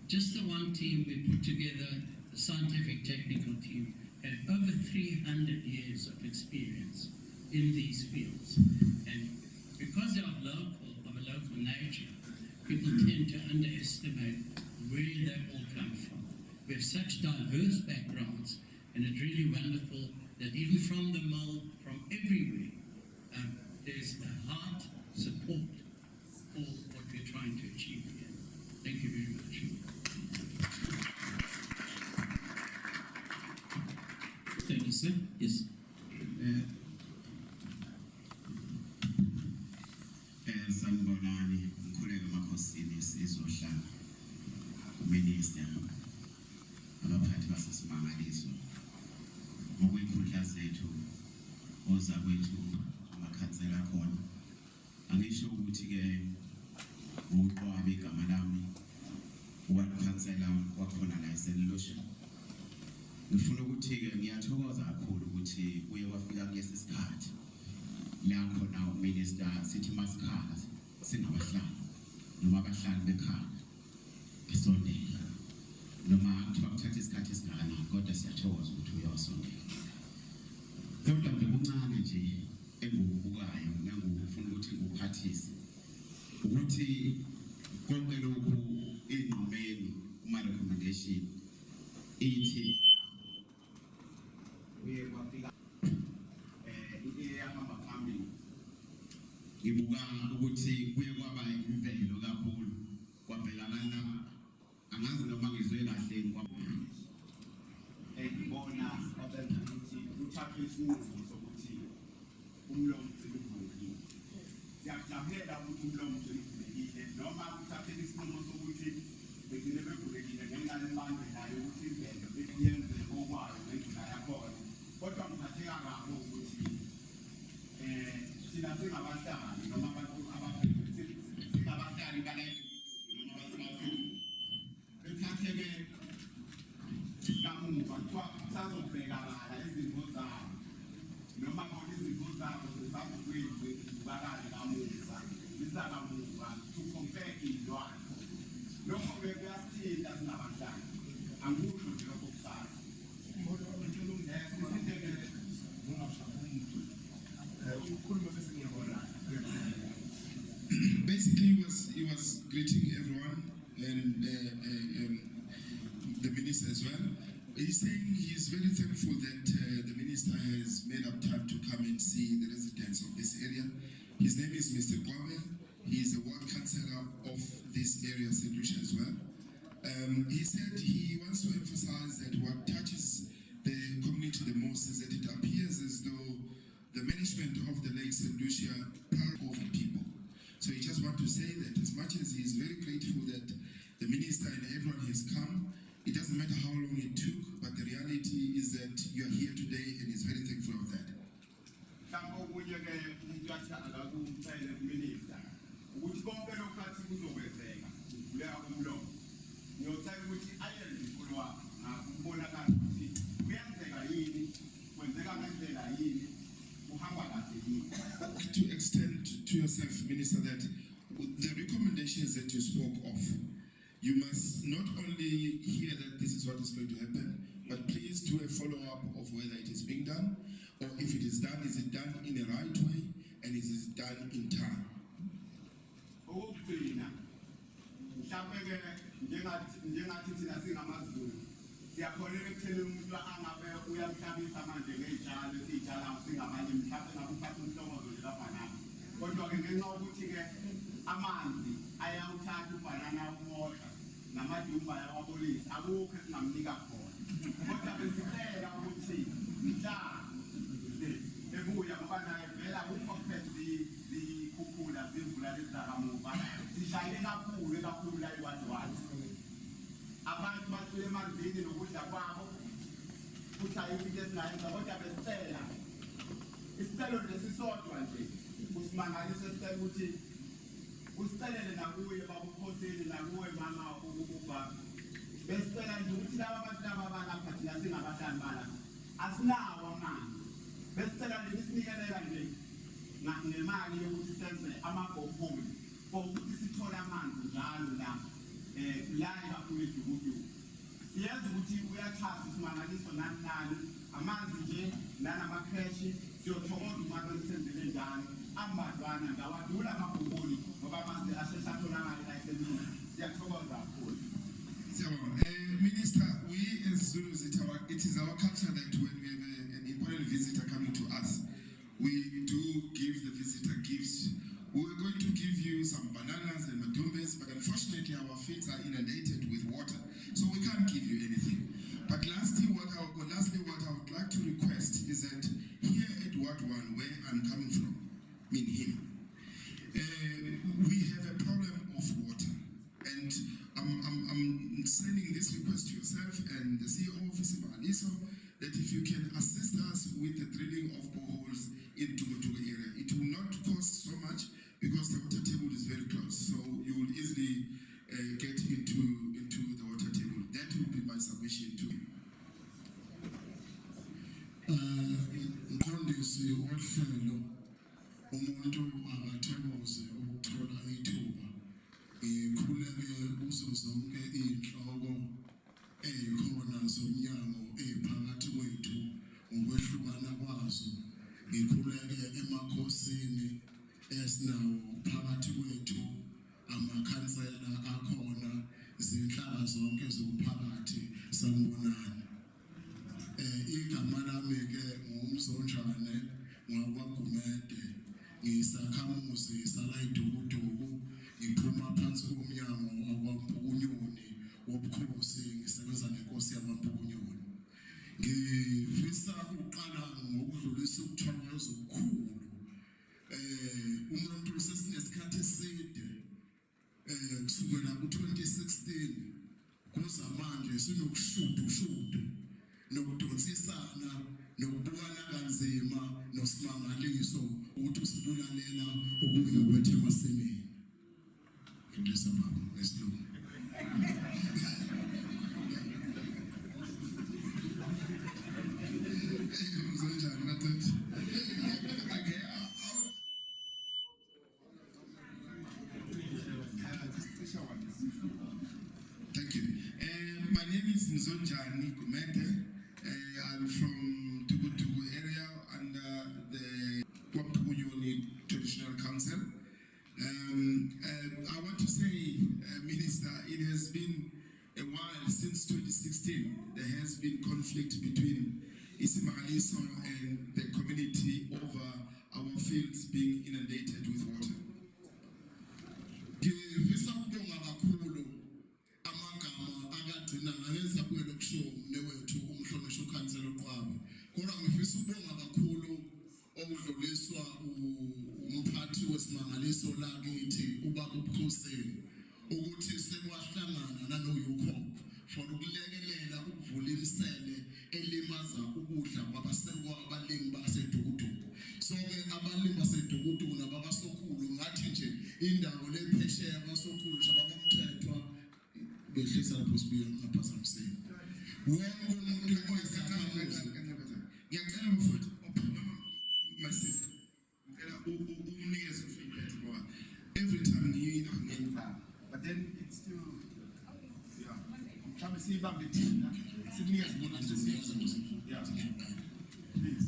S5: Just the one team we put together, the scientific technical team, had over 300 years of experience in these fields. And because they're of a local nature, people tend to underestimate where they all come from. We have such diverse backgrounds, and it's really wonderful that even from the mill, from everywhere, there's a heart support for what we're trying to achieve here. Thank you very much.
S3: Thank you, sir. Yes.
S6: Sanibonani, ngikhuleka emakhosini sizohlala uminister abaphathi basesimangaliso ngokwekhundla zethu oza kwethu amakhansela khona angisho ukuthi ke uqwabe igama lami wakhansela wakhona la eSt Lucia. Ngifuna ukuthi ke ngiyathokoza kakhulu ukuthi kuye kwafika kulesi sikhathi la khona uminister sithi masikhala singabahlali noma abahlali bekhaya besondela noma kuthiwa kuthatha isikhathi esingakanani kodwa siyathokoza ukuthi uyawasondela. Kodwa bekuncane nje engukubukayo nengufuna ukuthi nguphathise ukuthi konke lokhu enqumeni kuma recommendation ithi uye kwafika iyahamba phambili. Ngibuka ukuthi kuye kwaba imvelo kakhulu kwabhekana angazi noma ngizwe kahle ngibona abenza ukuthi uthathe isinqumo sokuthi umlomo uvulekile. Siyakujabulela ukuthi umlomo uvulekile noma uthathe isinqumo sokuthi begcine bevulekile ngenxa yembandela yokuthi imvelo beyenze okwayo ngendlela yakhona. Kodwa ngiphatheka kabi ukuthi thina singabahlali noma abantu singabahlali balayithi noma basemakhaya bethatheke kamuva kuthiwa sazobhekana izimvo zabo noma khona izimvo zabo zisabukakale kamuva zisakamuva to compare iy'lwane. Lokho-ke kuyasithinta singabahlali angisho nje lokho kusala.
S1: Basically, he was greeting everyone and the minister as well. He's saying he's very thankful that the minister has made up time to come and see the residents of this area. His name is Mr. Kwabe. He is the ward councillor of this area, St Lucia as well. He said he wants to emphasize that what touches the community the most is that it appears as though the management of the Lake St Lucia proud of people. So he just wants to say that as much as he is very grateful that the minister and everyone has come, it doesn't matter how long it took, but the reality is that you are here today and he's very thankful of that. To extend to yourself, Minister, that the recommendations that you spoke of, you must not only hear that this is what is going to happen, but please do a follow-up of whether it is being done, or if it is done, is it done in the right way, and is it done in time?
S6: Siyakholelwa ekutheni umuntu angabe uyamhlabisa manje ngey'tshalo esiy'tshala singamanye mhlawumbe ngakuphatha umhlokozo nje kabhanana. Kodwa-ke ngenxa yokuthi-ke amanzi ayawuthatha ubhanana awumosha namadumba ayawabolisa akukho esingamnika khona. Kodwa besicela ukuthi mhla ebuya ngoba naye vele akukho kuphethe zikhukhula zimvula lezi zakamuva zishayele kakhulu la iwadwadi. Abantu basuke emanzini nokudla kwabo futhi ayikho into esingayenza kodwa besicela isicelo lesisodwa nje usimangaliso esicela ukuthi usicelele nakuye babukhosini nakuwe mama ubaba besicela nje ukuthi laba abantu laba balapha thina singabahlali bala asinawo amanzi besicela nje isinikelela nje nemali yokuthi senze amabhoholi ukuthi sithole amanzi njalo la la kakhulu edukudu. Siyazi ukuthi uyachaza isimangaliso nani amanzi nje nanamakreshi siyothokoza uma besenzele njalo amadwana ngawadula amabhoboli ngoba amanzi asesatholakala la eSelini. Siyathokoza kakhulu.
S1: So, Minister, we as Zulus, it is our culture that when we have an important visitor coming to us, we do give the visitor gifts. We were going to give you some bananas and madumbes, but unfortunately our fields are inundated with water, so we can't give you anything. But lastly, what I would like to request is that here at that if you can assist us with the drilling of boreholes in Tugutugu area, it will not cost so much because the water table is very close, so you will easily get into the water table. That will be my submission to you.
S7: Mqondisi wohlelo umuntu angathokoze ukuthola ithuba ikhuleke kuzo zonke inhloko ezikhona zomnyango eziphakathi kwethu ngokwehlukana kwazo ngikhuleke emakhosini esinawo phakathi kwethu amakhansela akhona izinhlaka zonke zomphakathi sanibonani. Igama lami ke ngumzonjane ngwakwagumede ngisakhamuzi sala iDukuduku ngiphuma phansi komnyango wakwampukunyoni wobukhosi ngisebenza nenkosi yakwampukunyoni. Ngifisa ukuqala ngokudlulisa ukuthokoza okukhulu umuntu sesinesikhathi eside kusukela ku-2016 kuza manje sinokushudu nokudonsisana nokubukana kanzima nosimangaliso ukuthi usibulalela ukudla kwethu emasimini. Ngidlisa baba ngesilungu. Mzonjani nathathi?
S1: Thank you. My name is Nzonjani Kumete. I'm from Tugutugu area under the Wampukunyoni Traditional Council. I want to say, Minister, it has been a while since 2016. There has been conflict between iSimangaliso and the community over our fields being inundated with water.
S7: Ngifisa ukubonga kakhulu amagama akagcina ngayenza kuyo lokusho newethu umhlonishwa ukhansela oqwabo. Kodwa ngifisa ukubonga kakhulu okudluliswa umphathi wesimangaliso lakithi ubaba ubukhosini ukuthi sekwahlangana nanoYouCop for ukulekelela ukuvula imisele elimaza ukudla kwabasekwa abalimi baseDukuduku. So ke abalimi baseDukuduku nababasokhulu ngathi nje indawo lephesheya basokhulu shabakomthethwa behlisa lapho sibuye ngaphazamiseni. Wonke umuntu oyisakhamuzi
S1: Ngiyacela mfowethu my sister. Ngicela unikeze feedback ngoba every time ngiyinto
S6: but then it's still yeah. Mhlawumbe siyibambe thina sinikeze yeah. Please.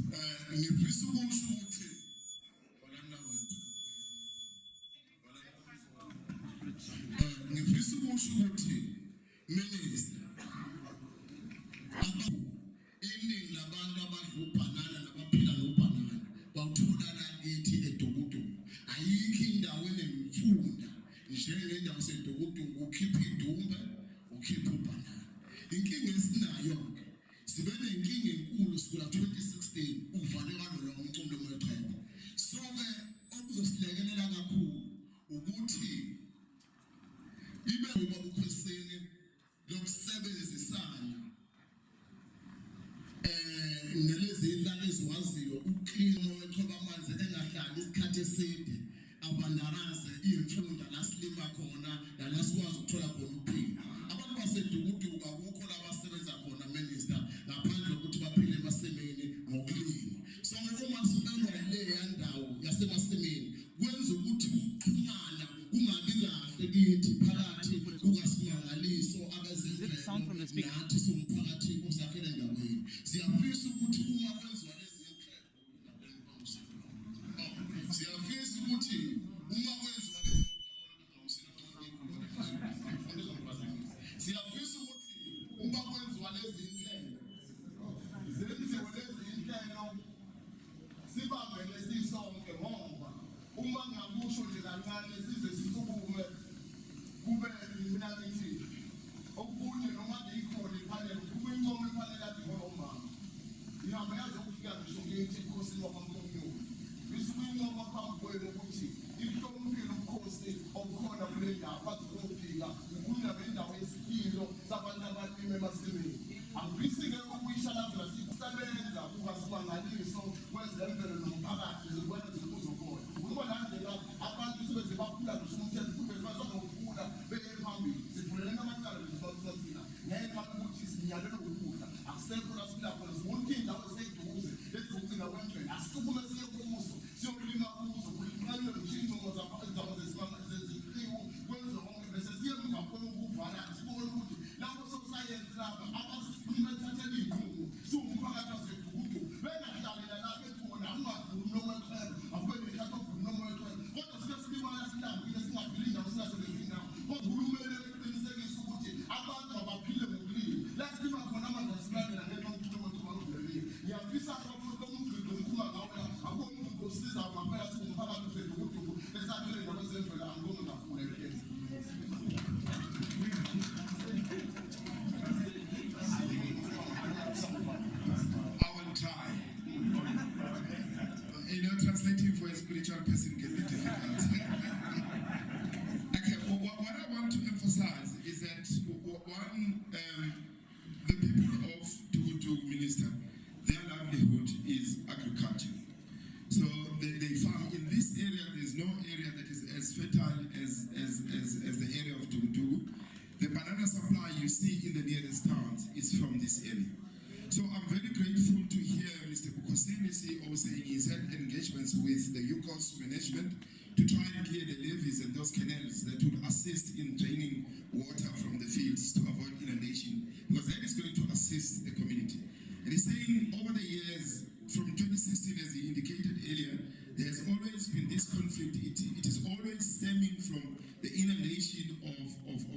S7: Ngifisa ukusho ukuthi ngifisa ukusho ukuthi minister iningi labantu abadla ubhanana nabaphila nobhanana bawuthola lakithi eDukuduku. Ayikho indawo enemfunda njengendawo seDukuduku ukhipha idumbe ukhipha ubhanana. Inkinga esinayo ke sibe nenkinga enkulu sukela 2016 uvaleka lo umculo wethu. So ke okuzosilekelela kakhulu ukuthi ibe ubukhosini lokusebenzisana nalezi inhlaka eziwaziyo uklino wethoba amanzi engahlali isikhathi eside abanaraze imfunda lasilima khona la sikwazi ukuthola khona ukuphila. Abantu baseDukuduku akukho la basebenza khona minister ngaphandle kokuthi baphile emasimini ngokulima. So uma sibelwa leya ndawo yasemasimini kwenza ukuthi ukuxhumana kungabi kahle kithi phakathi kukaSimangaliso abezemvelo nathi somphakathi osakhele ndaweni. Siyafisa ukuthi uma kwenziwa lezi zinhlelo siyafisa ukuthi uma kwenziwa siyafisa ukuthi uma kwenziwa lezi zinhlelo zenziwe lezi zinhlelo sibambe lesisonke ngoba uma ngakusho nje kancane size sisukume kube mina ngithi okunye noma ngikhona ifanele kube incomo ifanele kade ngomama ihamba yaze ukufika ngisho ngithi inkosini wakwampukunyoni bisukunyoma phambi kwenu ukuthi ihlompile umkhosi okhona kule ndawo bazokufika ukunda bendawo yesipilo sabantu abalime emasimini angifisi ke ukuyisha lapha isimangaliso kwezemvelo nomphakathi zikwenza zikuzokhona ukubona ngendlela abantu sebeze baphula ngisho umthetho kube bazokuphula beye phambili sivulele amacala ngisothina ngenxa yokuthi sinyalela ukudla akusekho la siphila khona zonke indawo eseduze ezokugcina kwemvelo asikubume siye kuzo siyokulima kuzo kuliqalwe ngitshingo zabantu zeziqiwu kwenze konke bese siye emva kokuvala sibone ukuthi lapho sosayensi lapha abasimethathela iy'nqumo siwumphakathi wasedudu bengahlalela lapho ekhona ungavuni noma eqhela akube nekhathi ovuni noma eqhela kodwa sike silimala silambile singaphili indawo singasebenzi indawo kodwa uhulumeni eqinisekisa ukuthi abantu abaphile ngokulima la silima khona amanzi asilandela ngenxa yokuthi amathuba avulekiwe ngiyafisa kakhulu komgqiqo ngikhuluma ngawo la akukho umuntu osiza ngaphela siwumphakathi wasedudu esakhele indawo ezemvelo angibonge kakhulu ekhenya.
S1: Translating for a spiritual person can be difficult. Okay, what I want to emphasize is that one, the people of Tugutu minister, their livelihood is agriculture. So they farm in this area. There's no area that is as fertile as the area of Tugutu. The banana supply you see in the nearest towns is from this area. So I'm very grateful to hear Mr. Bukosini CEO saying he's had engagements with the UCOS management to try and clear the levees and those canals that would assist in draining water from the fields to avoid inundation, because that is going to assist the community. And he's saying over the years, from 2016 as he indicated earlier, there has always been this conflict. It is always stemming from the inundation of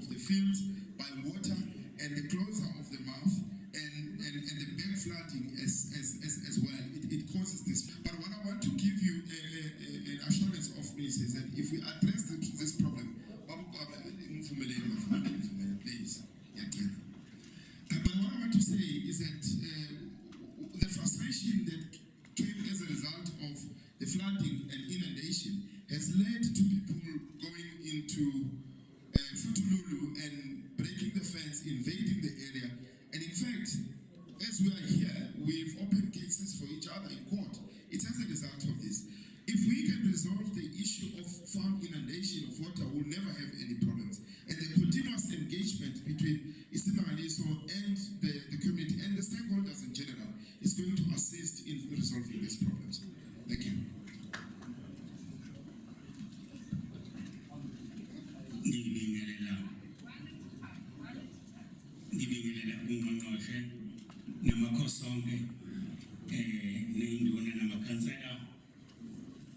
S1: the fields by water and the closure of the mouth and the back flooding as well. It causes this. But what I want to give you an assurance of this is that if we address this problem, please. But what I want to say is that the frustration that came as a result of the flooding and inundation has led to people going into Futululu and breaking the fence, invading the area. And in fact, as we are here, we've opened cases for each other in court. It's as a result of this. If we can resolve the issue of farm inundation of water, we'll never have any problems. And the continuous engagement between iSimangaliso and the community and the stakeholders in general is going to assist in resolving these problems. Thank you.
S5: Ngibingelela ungqongqoshe namakhosonke neyinduna namakhansela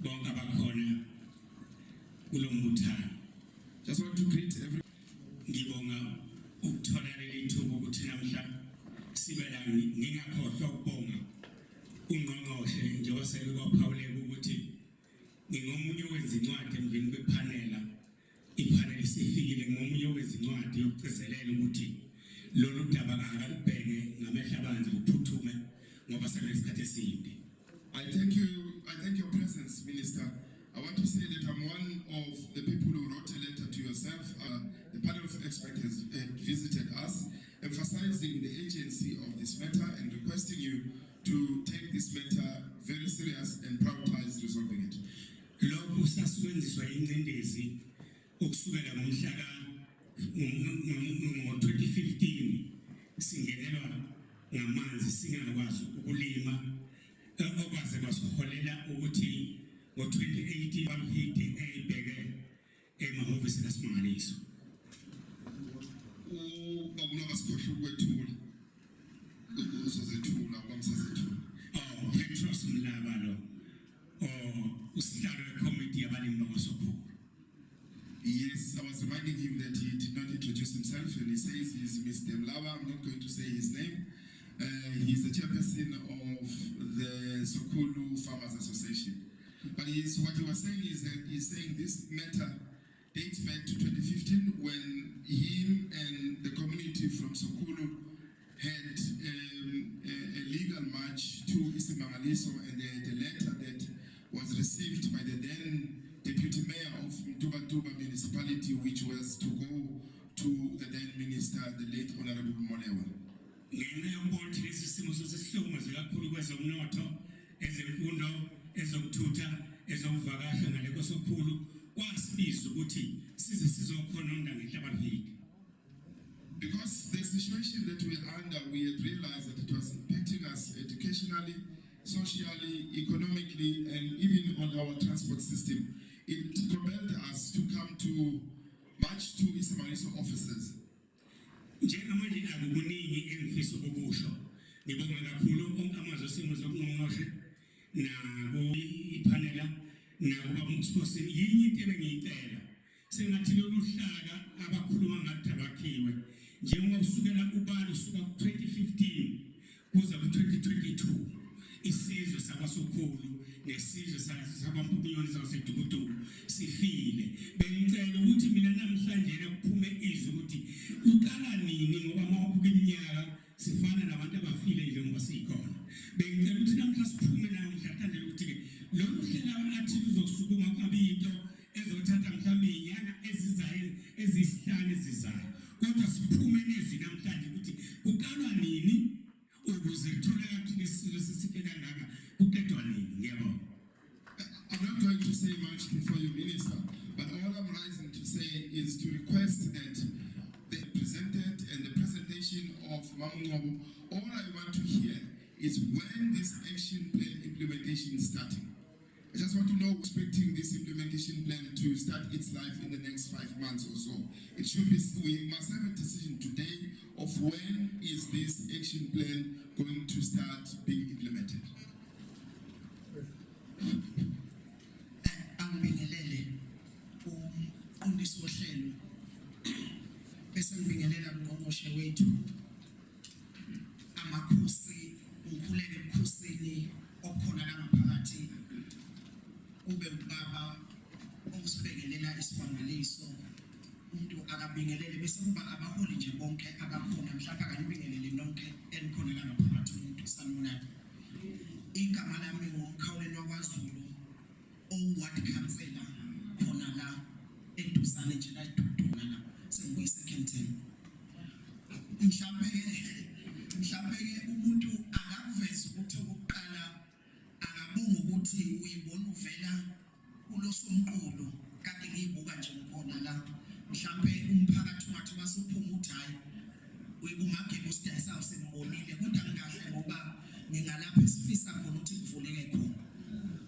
S5: bonke abakhona kulo mbuthano.
S1: Just want to greet everyone.
S5: Ngibonga ukuthola leli thuba ukuthi namhla sibe la ngingakhohlwa ukubonga ungqongqoshe njengoba sekuphawuleka ukuthi ngingomunye wenza incwadi emveni kwepanela. Ipanel isifikile ngomunye wenza incwadi yokugcizelela ukuthi lolu daba akalibheke ngamehlo abanzi kuphuthume ngoba sekunesikhathi eside.
S1: I thank your presence, Minister. I want to say that I'm one of the people who wrote a letter to yourself. The panel of experts has visited us, emphasizing the urgency of this matter and requesting you to take this matter very serious and prioritize resolving it.
S5: Lokhu sasebenziswa incindezi ukusukela ngomhla ngo-2015 singenelwa ngamanzi singakwazi ukulima okwaze kwasiholela ukuthi ngo-2018 baluhidi eyibheke emahhovisi kaSimangaliso.
S1: Basikhohle ukwethula uzozethula kwamsazethula.
S5: Petros Mlaba lo usihlalo wekomiti yabalimi bakwaSokhulu.
S1: Yes, I was reminding him that he did not introduce himself, and he says he's Mr. Mlaba. I'm not going to say his name. He's the chairperson of the Sokhulu Farmers Association. But what he was saying is that he's saying this matter dates back to 2015 when him and the community from Sokhulu had a legal march to iSimangaliso, and they had a letter that was received by the then Deputy Mayor of Tuba municipality, which was to go to the then Minister, the late Honorable Molewa.
S5: Ngenxa yokuthi lesi simo sesihlukumezeka kakhulu kwezomnotho, ezemfundo, ezokuthutha, ezokuvakasha ngale kosokhulu kwasibiza ukuthi size sizokhononda ngehlabathi.
S1: Because the situation that we're under, we had realized that it was impacting us educationally, socially, economically, and even on our transport system. It compelled us to come to march to iSimangaliso offices.
S5: Njengamanje akukuningi engifisa ukukusho. Ngibonga kakhulu onke amazwe esimo zokungqongqoshe nabo ipanela nabo bamthosini yinye into ebengiyicela. Sengathi lolu hlaka abakhuluma ngathi abakhiwe njengoba usukela ubani usuka ku-2015 kuza ku-2022 isizwe sakwaSokhulu nesizwe sakwampukunyoni saseDukuduku sifile. Bengicela ukuthi mina namhlanje kuphume izwi ukuthi uqala nini ngoba mawubuka iminyaka sifana nabantu abafile njengoba sikhona. Bengicela ukuthi namhla siphume nayo mhlawumbe ukuthi lolu hlelo athi luzokusukuma kwabe into ezothatha mhlawumbe inyanga ezizayo ezisihlanu ezizayo. Kodwa siphume nezwi namhlanje ukuthi uqalwa nini ukuze kutholakale ukuthi isizwe sesife kangaka kuqedwa nini. Ngiyabonga.
S1: I'm not going to say much before you, Minister, but all I'm rising to say is to request that the presented and the presentation of Mamungobu, all I want to hear is when this action plan implementation is starting. I just want to know, expecting this implementation plan to start its life in the next 5 months or so. It should be, we must have a decision today of when is this action plan going to start being implemented.
S8: Angibingelele umqondisi wohlelo bese ngibingelela umqongqoshe wethu amakhosi ukhuleke ebukhosini okhona la ngaphakathi ube ubaba osibhekelela isimangaliso umuntu akabingelele bese kuba abaholi nje bonke abakhona mhlawumbe akanibingelele nonke enikhona la ngaphakathi umuntu sanibonani. Igama lami ngumkhawuleni wakwaZulu oward councillor khona la eduzane nje la eduduna la sengibuyi second term. Mhlawumbe umuntu akakuveza ukuthi okokuqala akabonga ukuthi uyibona uvela kulosomqulu kade ngiyibuka nje ngikhona la. Mhlawumbe umphakathi wathi basuphuma uthi uyibungagebe usidayisayo sengibonile kodwa ngikahle ngoba ngingalapha esifisa khona ukuthi kuvuleke khona.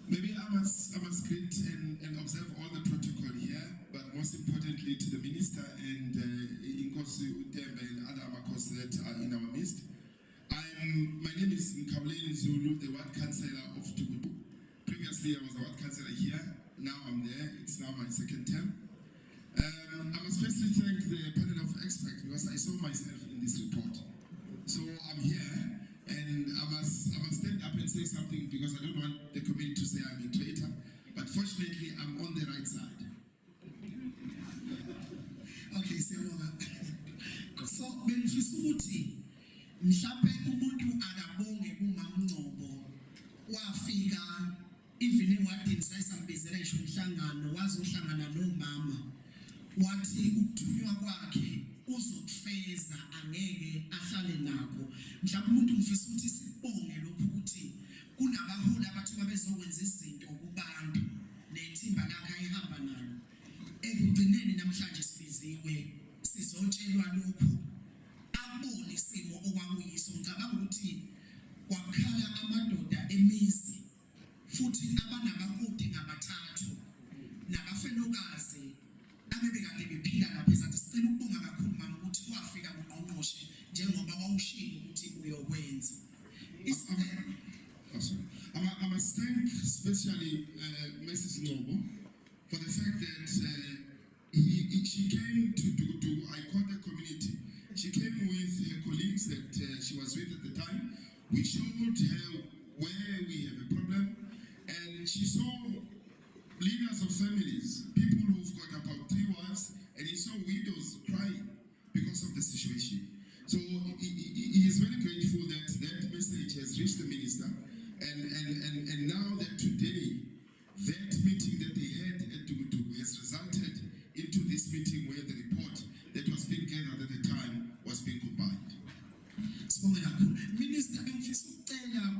S1: Maybe I must greet and observe all the protocol here, but most importantly to the minister and Inkosi Utembe and other Amakosi that are in our midst. My name is Nkawuleni Zulu, the ward councillor of Dukudu. Previously I was a ward councillor here, now I'm there, it's now my second term. I must firstly thank the panel of experts because I saw myself in this report. So I'm here and I must stand up and say something because I don't want the community to say I'm a traitor, but fortunately I'm on the right side.
S8: Okay, so benifisa ukuthi mhlawumbe umuntu akabonge kuMamNgcobo wafika even ewadini sayisambizela isho umhlangano wazohlangana nomama wathi ukuthunywa kwakhe uzokufeza angeke ahlale nakho. Mhlawumbe umuntu ngifisa ukuthi sibonge lokhu ukuthi kunabaholi abathi babezokwenza izinto kubantu nethimba lakhe ayihamba nalo. Ekugcineni namhlanje sibiziwe sizotshelwa lokhu abone isimo okwakuyiso. Ngicabanga ukuthi wakhala amadoda emizi futhi abanabakoti ngabathathu nabafelokazi abebekade bephila lapha ezathi sicela ukubonga kakhulu mama ukuthi kwafika kuNgqongqoshe njengoba wawushilo ukuthi uyokwenza.
S1: I must thank especially Mrs. Ngobo for the fact that she came to Dukudu. I called the community. She came with her colleagues that she was with at the time. We showed her where we have a problem, and she saw leaders of families, people who've got about 3 wives, and he saw widows crying because of the situation. So he is very grateful that that message has reached the minister, and now that today, that meeting that they had at Dukudu has resulted into this meeting where the report that was being gathered at the time was being combined.
S8: Sibonga kakhulu. Minister, ngifisa ukucela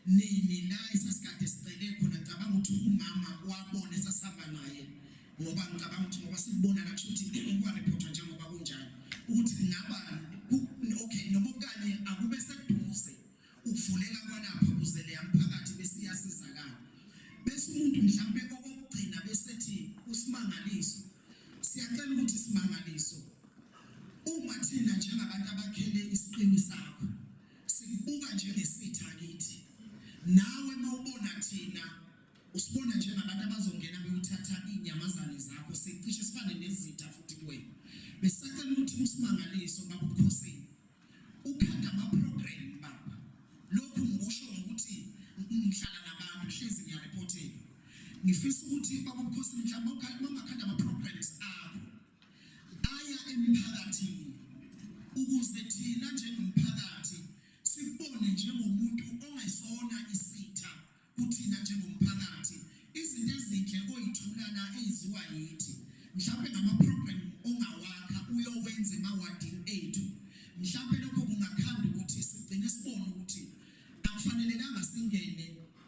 S8: nini la esasikade sicele khona ngicabanga ukuthi umama wabona esasihamba naye ngoba ngicabanga ukuthi ngoba sikubona la kushuthi ukwareportwa njengoba kunjalo ukuthi ngaba okay noma okanye akube seduze ukuvuleka kwalapha ukuze le yamphakathi bese iyasizakala bese umuntu mhlambe okugcina besethi usimangaliso siyacela ukuthi isimangaliso uma thina njengabantu abakhele isiqini sakho sikubuka njengesitha kithi nawe mawubona thina usibona njengabantu abazongena beyothatha inyamazane zakho sicishe sifane nezitha futhi kuwena besacela ukuthi usimangaliso baba ubukhosini ukhanda ama-program baba lokhu ngikusho ngokuthi ngihlala nabantu hlezi ngiyareportela ngifisa ukuthi baba ubukhosini mhlawumbe mangakhanda ama-programs akho aya emphakathini ukuze thina njengomphakathi sibone njengomuntu ongesona isitha kuthina njengomphakathi izinto ezinhle oyithula la eziwa yithi mhlawumbe ngama-program ongawakha uyowenza emawadini ethu mhlawumbe lokho kungakhanda ukuthi sigcine sibone ukuthi akufanelekanga singene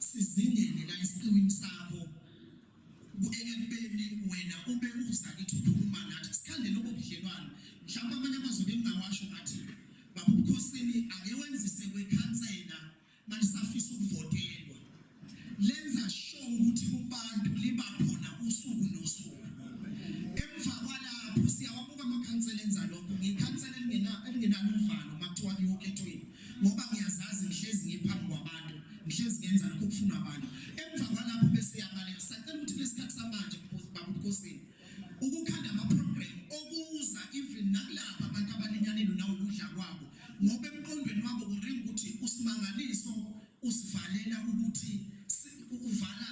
S8: sizingene la esiqiwini sakho ekubeni wena ube uza kithi ukhuluma nathi sikhande lobo budlelwano mhlawumbe amanye amazwi engingawasho athi baba ubukhosini ake wenzise kwekhansela manisafisa ukuvotelwa lenza sure ukuthi kubantu liba khona usuku nosuku emva kwalapho siyawabuka amakhansela enza lokho ngikhansela elingenalo uvalo makuthiwa liyokhethweni ngoba ngiyazazi ngihlezi ngiphambi kwabantu ngihlezi ngenza lokho kufunwa abantu emva kwalapho bese yabaleka sacela ukuthi lesikhathi samanje baba ubukhosini ukukhanda ama-program okuza even nakulapha abantu abalinyanelo nawo ukudla kwabo ngoba emqondweni wabo kuringa ukuthi usimangaliso usivalela ukuthi uvala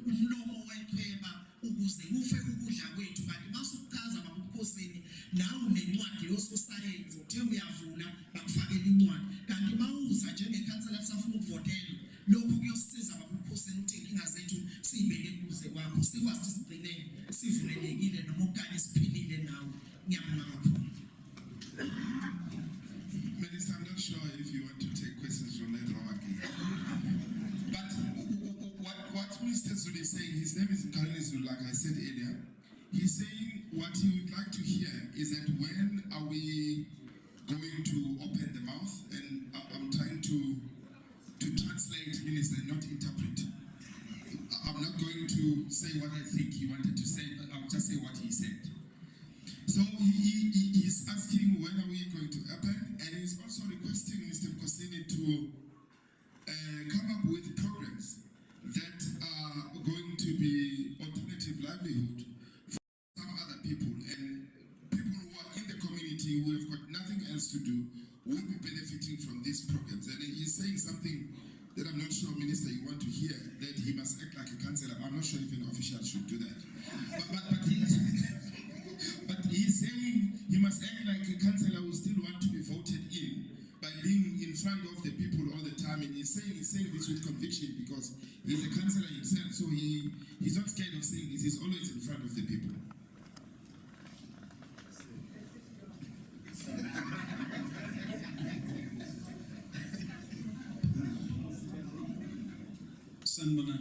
S8: umlomo wechweba ukuze kufe ukudla kwethu kanti masukuchaza baba ubukhosini nawe unencwadi yososayensi uthe uyavula bakufakela incwadi kanti mawuza njengekhansela lisafuna ukuvotela lokho kuyosisiza baba ubukhosini ukuthi inkinga zethu siyibeke eduze kwakho sikwazi ukuthi sigcine sivulelekile noma okanye siphilile nawe ngiyabonga kakhulu.
S1: Minister, I'm not sure if you want to take questions from later on again. But what Mr. Zulu is saying, his name is Zulu, like I said earlier. He's saying what he would like to hear is that when are we going to open the mouth? And I'm trying to translate, Minister, not interpret. I'm not going to say what I think he wanted to say, but I'll just say what he said. So he's asking when are we going to open, and he's also requesting Mr. Kosini to come up with programs that are going to be alternative livelihood for some other people, and people who are in the community who have got nothing else to do will be benefiting from these programs. And he's saying something that I'm not sure, Minister, you want to hear, that he must act like a councillor. I'm not sure if an official should do that. But he's saying he must act like a councillor who still want to be voted in by being in front of the people all the time. And he's saying this with conviction because he's a councillor himself, so he's not scared of saying this. He's always in front of the people.
S4: Sanibona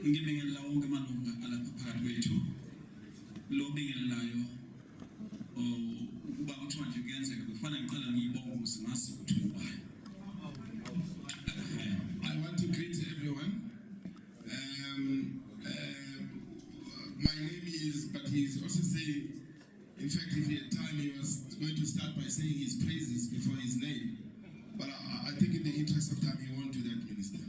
S4: ngibingelela wonke amalunga alapha phakathi kwethu lo bingelelayo ukuba kuthiwa nje kuyenzeka befana ngiqala ngiyibonga ukuthi ngasi ukuthi ngubani.
S1: I want to greet everyone. My name is, but he's also saying, in fact, if he had time, he was going to start by saying his praises before his name. But I think in the interest of time, he won't do that, Minister.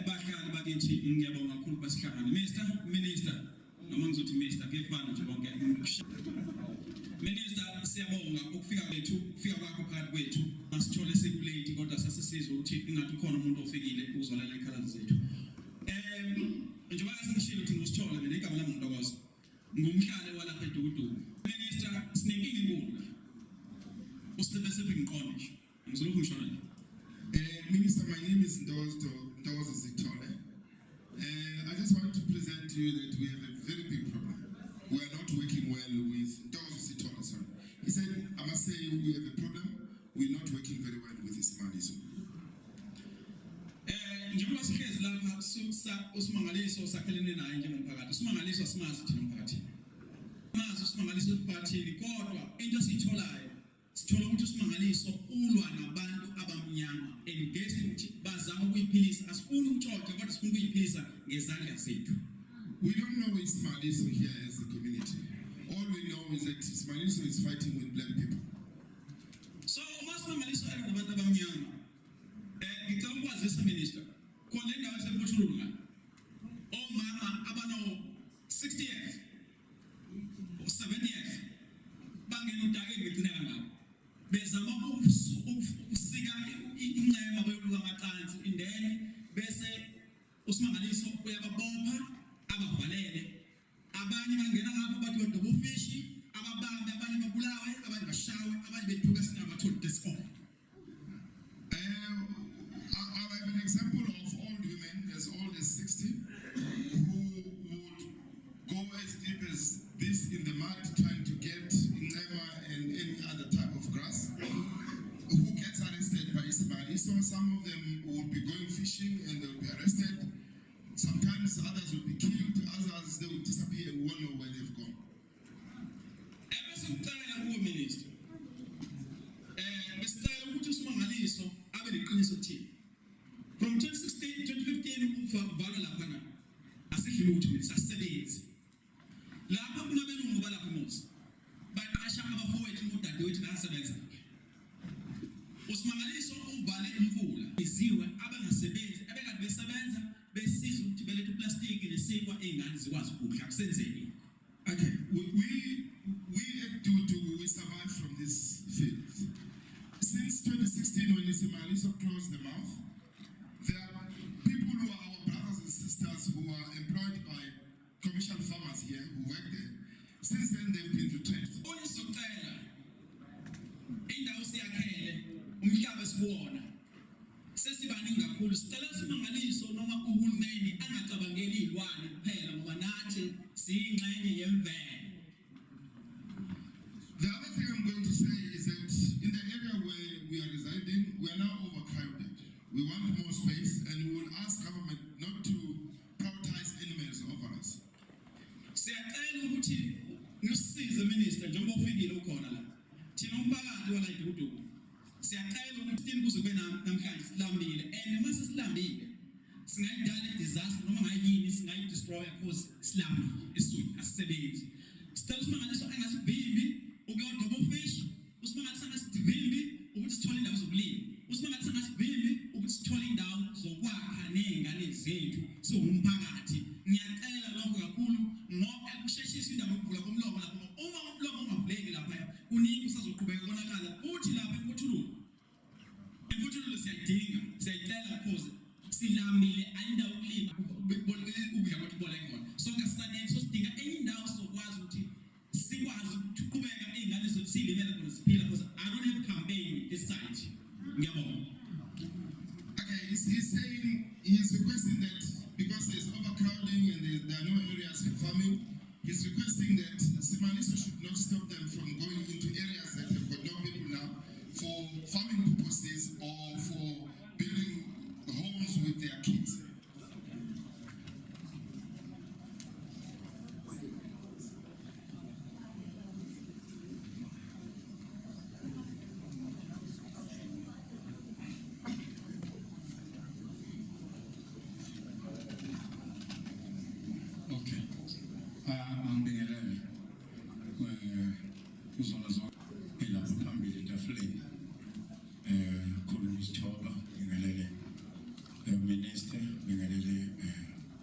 S4: Bahlali bakithi ngiyabonga kakhulu basihlangana. Minister, noma ngizothi Minister kefana nje bonke. Minister, siyabonga ukufika kwakho phakathi kwethu. Masithole sekulate kodwa sasisizwe ukuthi ingathi khona umuntu ofikile uzolalela ikhala zethu. Njengoba sengishilo ukuthi ngusithole mina igama lami Ntokozo. Ngumhlali walapha eDukuduku. Minister, sinenkinga enkulu. Usebese ngiqonde nje. Ngizolokhu ngisho nje.
S1: Minister, my name is Ntokozo Sithole. I just want to present to you that we have a very big problem. We are not working well with Ntokozo Sithole, sorry. He said, I must say we have a problem. We're not working
S9: usimangaliso sakhelene naye njengomphakathi. Usimangaliso asimazi thina umphakathi. Mazi usimangaliso emphakathini kodwa into esiyitholayo sithola ukuthi usimangaliso ulwa nabantu abamnyama engaged ukuthi bazama ukuyiphilisa asifuni ukutshotha kodwa sifuna ukuyiphilisa ngezandla zethu.
S1: We don't know Ismangaliso here as a community. All we know is that Ismangaliso is fighting with black people.
S9: So uMasimangaliso alwa nabantu abamnyama. Ngicela ukwazisa minister khona le ndawo eseMpumalanga ngani. Omama abano 60 years or 70 years bangena udake begcineka ngabo. Bezama ukusika incema bayoluka amacansi indene bese uSimangaliso uyababopha abavalele abanye bangena ngapha bathi badobo fishi ababambe abanye babulawe abanye bashawe abanye beduka singabatholi desikole.
S1: I have an example of old women as old as 60 who would go as deep as this in the mud trying to get nema and any other type of grass, who gets arrested by Ismangaliso. Some of them would be going fishing and they will be arrested. Sometimes others will be killed, others they will disappear and we won't know where they've gone.
S9: Ever since minister besicela ukuthi uSimangaliso abe leqiniso thina. From 2016 2015 ukuvalwa lapha na asidlula ukuthi mina sasebenza lapha kunabelungu balapha eMosi baqasha abafowethu nodadewethu bayasebenza. uSimangaliso uvale imfula iziwe abangasebenzi abekade besebenza besiza ukuthi belethe plastic nesikwa ezingane zikwazi ukudla kusenzeni.
S1: Okay, we survived from this field. Since 2016, when Ismangaliso closed the mouth, there are people who are our brothers and sisters who are employed by commercial farmers here who work there. Since then, they've been retrenched.
S9: Unisocela indawo siyakhele umhlaba siwona sesibaningi kakhulu sicela uSimangaliso noma uhulumeni angacabangeli izilwane kuphela ngoba nathi siyingxenye yemvelo.
S1: The other thing I'm going to say is that in the area where we are residing, we are now overcrowded. We want more space and we will ask government not to prioritize animals over us.
S9: Siyacela ukuthi ngisize minister njengoba ufikile ukhona la. Thina umphakathi wala idududu. Siyacela ukuthi thina kuzube namhlanje silambile and mase silambile singayidala disaster noma ngayini singayidestroy because silambile isizwe asisebenzi. Sicela uSimangaliso angasivimbi ukuyodoba ufish, uSimangaliso angasivimbi ukuthi sithole indawo zokulima. uSimangaliso angasivimbi ukuthi sithole indawo zokwakha nezingane zethu siwumphakathi. Ngiyacela lokho kakhulu ngoba ekusheshisa indawo yokuvula komlomo lapho uma umlomo ungavuleki lapha kuningi usazoqhubeka konakala futhi lapha emputhululo siyayidinga siyayicela because silambile ayindawo ukulima ukudla kwathi boleke khona sonke sisanele sosidinga enye indawo sokwazi ukuthi sikwazi ukuqhubeka izingane zethu silimela khona siphila because I don't have a campaign this side. Ngiyabonga.
S1: Okay, he's saying, he's requesting that because there's overcrowding and there are no areas for farming, he's requesting that Ismangaliso should not stop them from going into areas that have got no people now for farming purposes or for building homes with their kids.
S10: Okay. Angibingelele. Uzona zonke elapha phambili etafuleni. Khuluma isithoba ngibingelele. Minister ngibingelele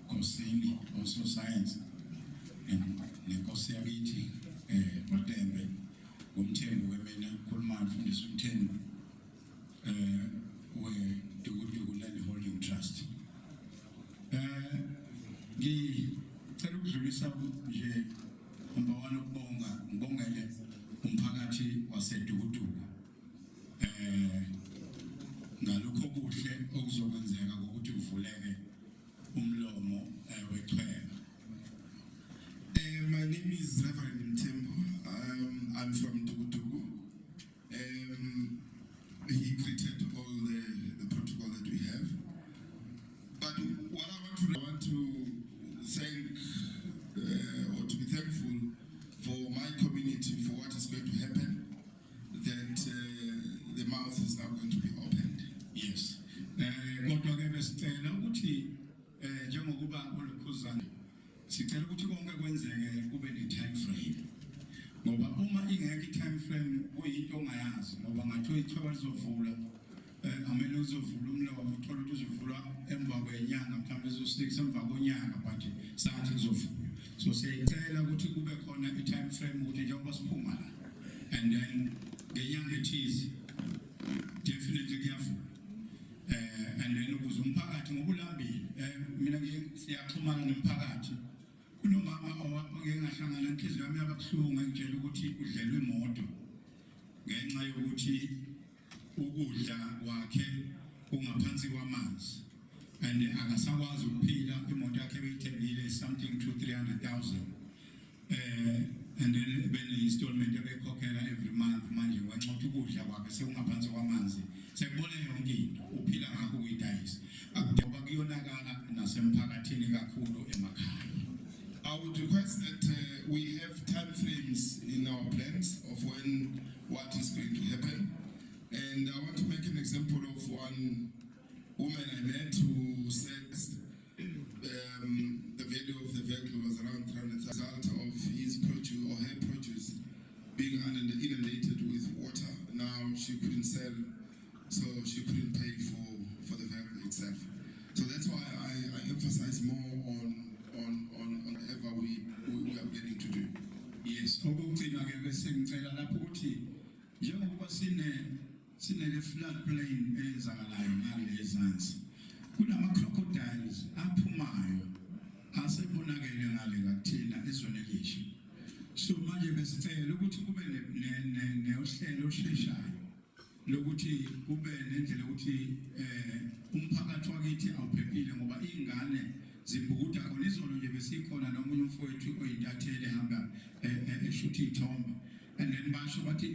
S10: Creecy also science nenkosi yakithi Matembe ngumthembu wemina khuluma mfundisi umthembu we Land Holding Trust. Ngicela ukudlulisa nje umbawano ukubonga ngibongele umphakathi waseDukuduku ngalokho kuhle okuzokwenzeka ukuthi uvuleke umlomo wechweba.
S1: My name is Reverend Mtembo. I'm from Dukuduku. He greeted all the protocol that we have. But what I want to
S10: uzovula amele uzovula umlomo uthola ukuthi uzovula emva kwenyanga mhlawumbe uzosinikisa emva konyaka but sathi kuzovula so siyacela ukuthi kube khona i-time frame ukuthi njengoba siphuma la and then ngenyanga ethize definitely kuyavula and then ukuze umphakathi ngokulambile mina siyaxhumana nomphakathi kunomama owake ngahlangana inhliziyo yami yababuhlungu engitshela ukuthi udlelwe imoto ngenxa yokuthi ukudla kwakhe kungaphansi kwamanzi and akasakwazi ukuphila imoto yakhe beyithengile something to 300,000 and then bene-installment ebekhokhela every month manje ngenxa yokuthi ukudla kwakhe sekungaphansi kwamanzi sekubone yonke into uphila ngakho ukuyidayisa ngoba kuyonakala nasemphakathini kakhulu emakhaya.
S1: I would request that we have time frames in our plans of when what is going to happen. And I want to make an example of one woman I met who said the value of the vehicle was around 300,000 result of his produce or her produce being inundated with water. Now she couldn't sell, so she couldn't pay for the vehicle itself. So that's why I emphasize more on whatever we are planning to do.
S10: Yes, okugcina ke bese ngicela lapho ukuthi njengoba sine flood plain ezakalayo ngale ezansi kunama crocodiles aphumayo asebonakele ngale kathina ezonekisho so manje besicela ukuthi kube nehlelo olusheshayo lokuthi kube nendlela ukuthi umphakathi wakithi awuphephile ngoba ingane zibhukuda khona izolo nje besikhona nomunye umfowethu oyintatheli ehamba eshutha ithombe and then basho bathi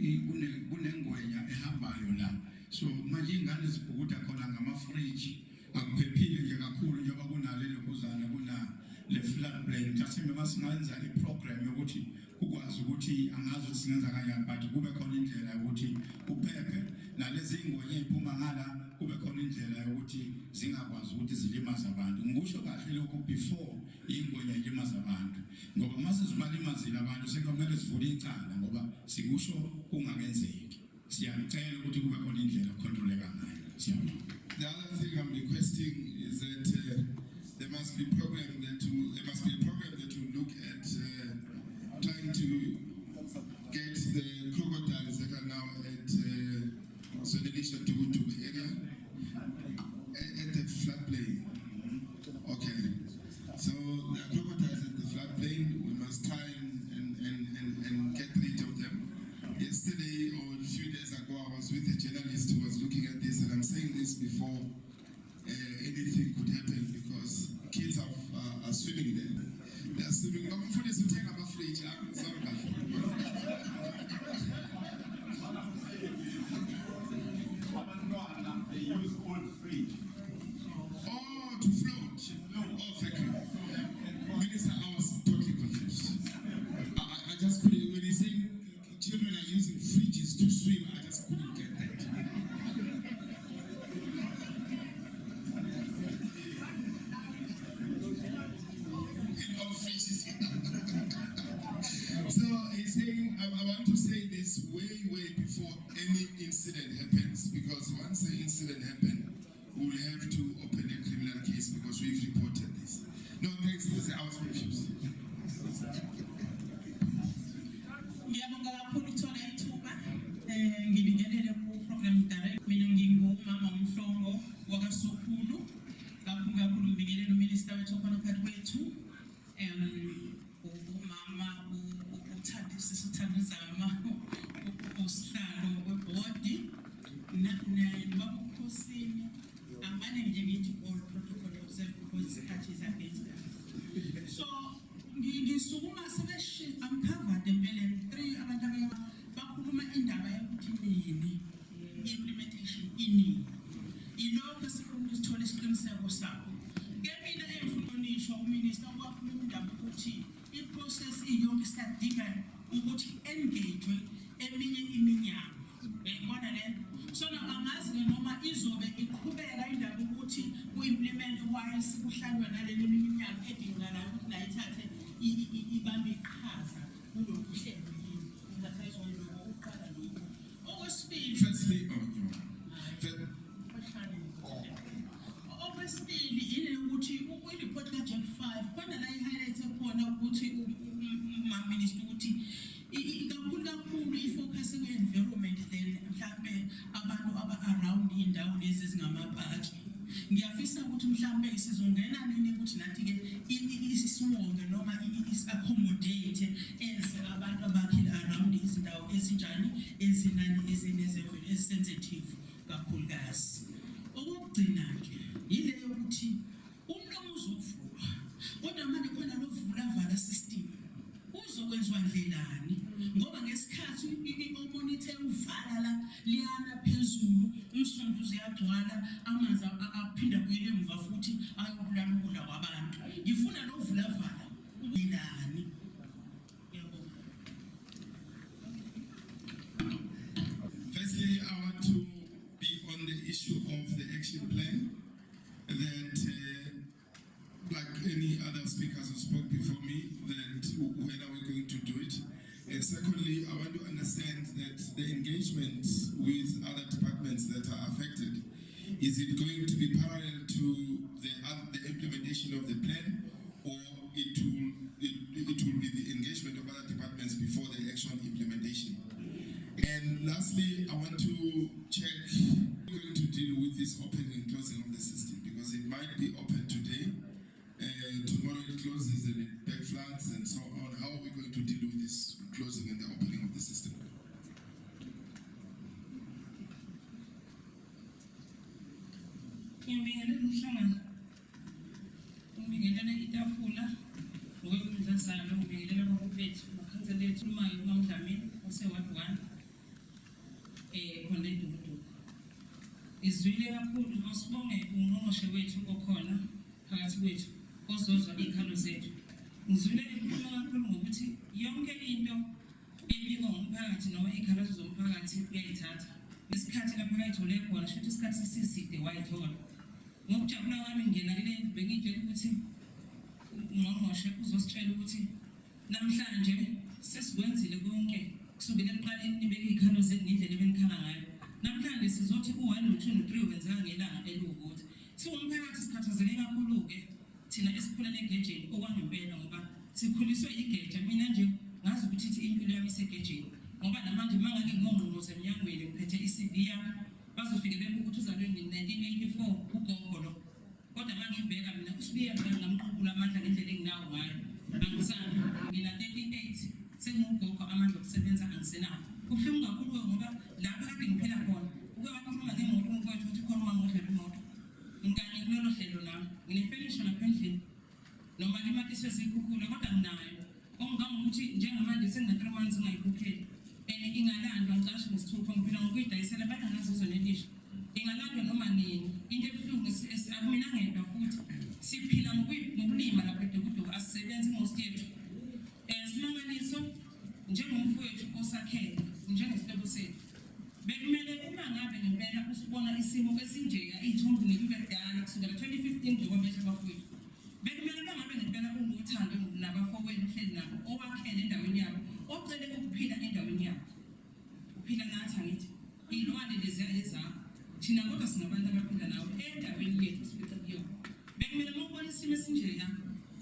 S10: kunengwenya ehambayo la so manje ingane zibhukuda khona ngama-fridge akuphephile nje kakhulu njengoba kunalelo kuzana kuna le flood plain jasimbe masingenza i-program yokuthi ukwazi ukuthi angazi ukuthi singenza kanjani but kube khona indlela yokuthi uphephe nalezi ngwenya eziphuma ngala kube khona indlela yokuthi zingakwazi ukuthi zilimaze abantu ngisho kahle lokho before ingwenya ilimaza abantu ngoba mase zimalimazile abantu sekumele sivule icala ngoba sikusho kungakenzeki siyacela ukuthi kube khona indlela yokucontroleka ngayo siyabonga.
S1: The other thing I'm requesting is that there must be a program that will look at trying to get the crocodiles that are now at St Lucia area at the floodplain. Okay, so the crocodiles at the floodplain, we must try and get rid of them. Yesterday or a few days ago, I was with a journalist who was looking at this, and I'm saying this before anything could happen because kids are swimming there. They are swimming.
S6: They use old fridge.
S1: Oh, to float. Oh, thank you. Minister, I was totally confused. I just couldn't, when he's saying children are using fridges to swim, I just couldn't get that. So he's saying, I want to say this way before any incident happens, because once the incident happens, we'll have to open a criminal case because we've reported this. No, thanks, I was confused.
S11: Ngiyabonga kakhulu ukuthola ithuba ngibingelele ku program direct mina ngingumama umhlongo wakaSokhulu kakhulu ngibingelele uminister wethu khona phakathi kwethu umama uthandizama usihlalo webhodi nobaba ukhosini angane nje ngithi all protocol observed because isikhathi is against us. So ngisukuma sebeshi uncovered empeleni 3 abantu bakhuluma indaba yokuthi nini implementation inini ilokho sifuna sithole isiqiniseko sakho ke mina emfunisho uminister wakhuluma indaba ukuthi iprocess iyonke sadinga ukuthi engage eminye iminyaka ngibona le so angazi noma izobe iqhubeka indaba ukuthi ku-implement while sikuhlalwe naleli minyaka edingakalayo ukuthi nayo ithathe ibambe iqhaza kulolu hlelo yini ngaphezulu uqala lokho okwesibili
S1: Firstly,
S11: stakeholders. Okugcina-ke yile yokuthi umlomo uzovulwa, kodwa manje khona lo vula-vala system uzokwenziwa ndlelani, ngoba ngesikhathi umonithe uvala la liyana phezulu, umsunduzi uyagcwala, amanzi aphinda buyele emva futhi ayobulala ukudla kwabantu. Ngifuna lo vula-vala ubelani.
S1: Firstly, I want to be on the issue of the action plan that, like any other speakers who spoke before me, that when are we going to do it? And secondly, I want to understand that the engagement with other departments that are affected, is it going to be parallel to the implementation of the plan, or it will be the engagement of other departments before the actual implementation? And lastly, I want to check how we're going to deal with this opening and closing of the system, because it might be open today, tomorrow it closes and it backfloods and so on. How are we going to deal with this closing and the opening of the system?
S2: Ngibingelela umhlangano, ngibingelela itafula, ngokwemidlazalo, ngibingelela ababethu, amakhansela ethu, umayo uMamdlamini, ose-Ward 1, khona eDukuduku. Izwile kakhulu, masibonge ungqongqoshe wethu okhona phakathi kwethu, ozozwa iy'khalo zethu. Ngizwile ekhuluma kakhulu ngokuthi yonke into ebikwa ngumphakathi noma iy'khalazo zomphakathi uyayithatha. Isikhathi lapho ayithole khona, shuthi isikhathi siside wayithola. Ngokujabula kwami ngena kule ndlu bengitshela ukuthi ungqongqoshe uzositshela ukuthi namhlanje sesikwenzile konke kusukela ekuqaleni nibeke iy'khalo zenu ngendlela ebenikhala ngayo. Namhlanje sizothi u-1 no-2 no-3 wenzeka ngelanga eliwukuthi. Siwumphakathi sikhathazeke kakhulu-ke thina esikhulele egejeni okwangempela, ngoba sikhuliswe igeja. Mina nje ngazi ukuthi ithi impilo yami isegejeni, ngoba namanje mangake ngongqongqoze emnyangweni ngiphethe i-CV yami, bazofike bebuka ukuthi uzalwe ngo-1984 ugogo lo. Kodwa mangibheka mina uSibiya ngamqubula amandla ngendlela enginawo ngayo, angisana. Ngina 38 sengugogo, amandla okusebenza angisenawo. Kubuhlungu kakhulu ngoba lapha kade ngiphila khona uke wakhuluma ngemoto umfowethu ukuthi khona uma ngodlela imoto ngikanye kulolo hlelo nami nginefenisha lapha endlini noma imali isezikhukhula, kodwa nginayo ongangokuthi njengamanje sengina 3 months ngayikhokheli and ingalandwa ngicashe ngesithupha ngiphila ngokuyidayisela abantu ngazizwe nelisha. Ingalandwa noma nini. Into ebuhlungu akumina ngedwa futhi siphila ngokulima lapha eDukuduku, asisebenzi most yethu. Simangaliso njengomfowethu osakhele njengesihlobo sethu, bekumele uma ngabe ngempela usibona isimo esinjeya iy'thombe nekube kudala kusukela 2015 njengoba besho bafowethu, bekumele uma ngabe ngempela unothando nabafowenu uhleli nabo, owakhele endaweni yabo, ocele ukuphila endaweni yabo. Uphila nathi angithi iy'lwane leziya ezakho thina, kodwa singabantu abaphila nawe endaweni yethu siphila kuyona. Bekumele uma ubona isimo esinjeya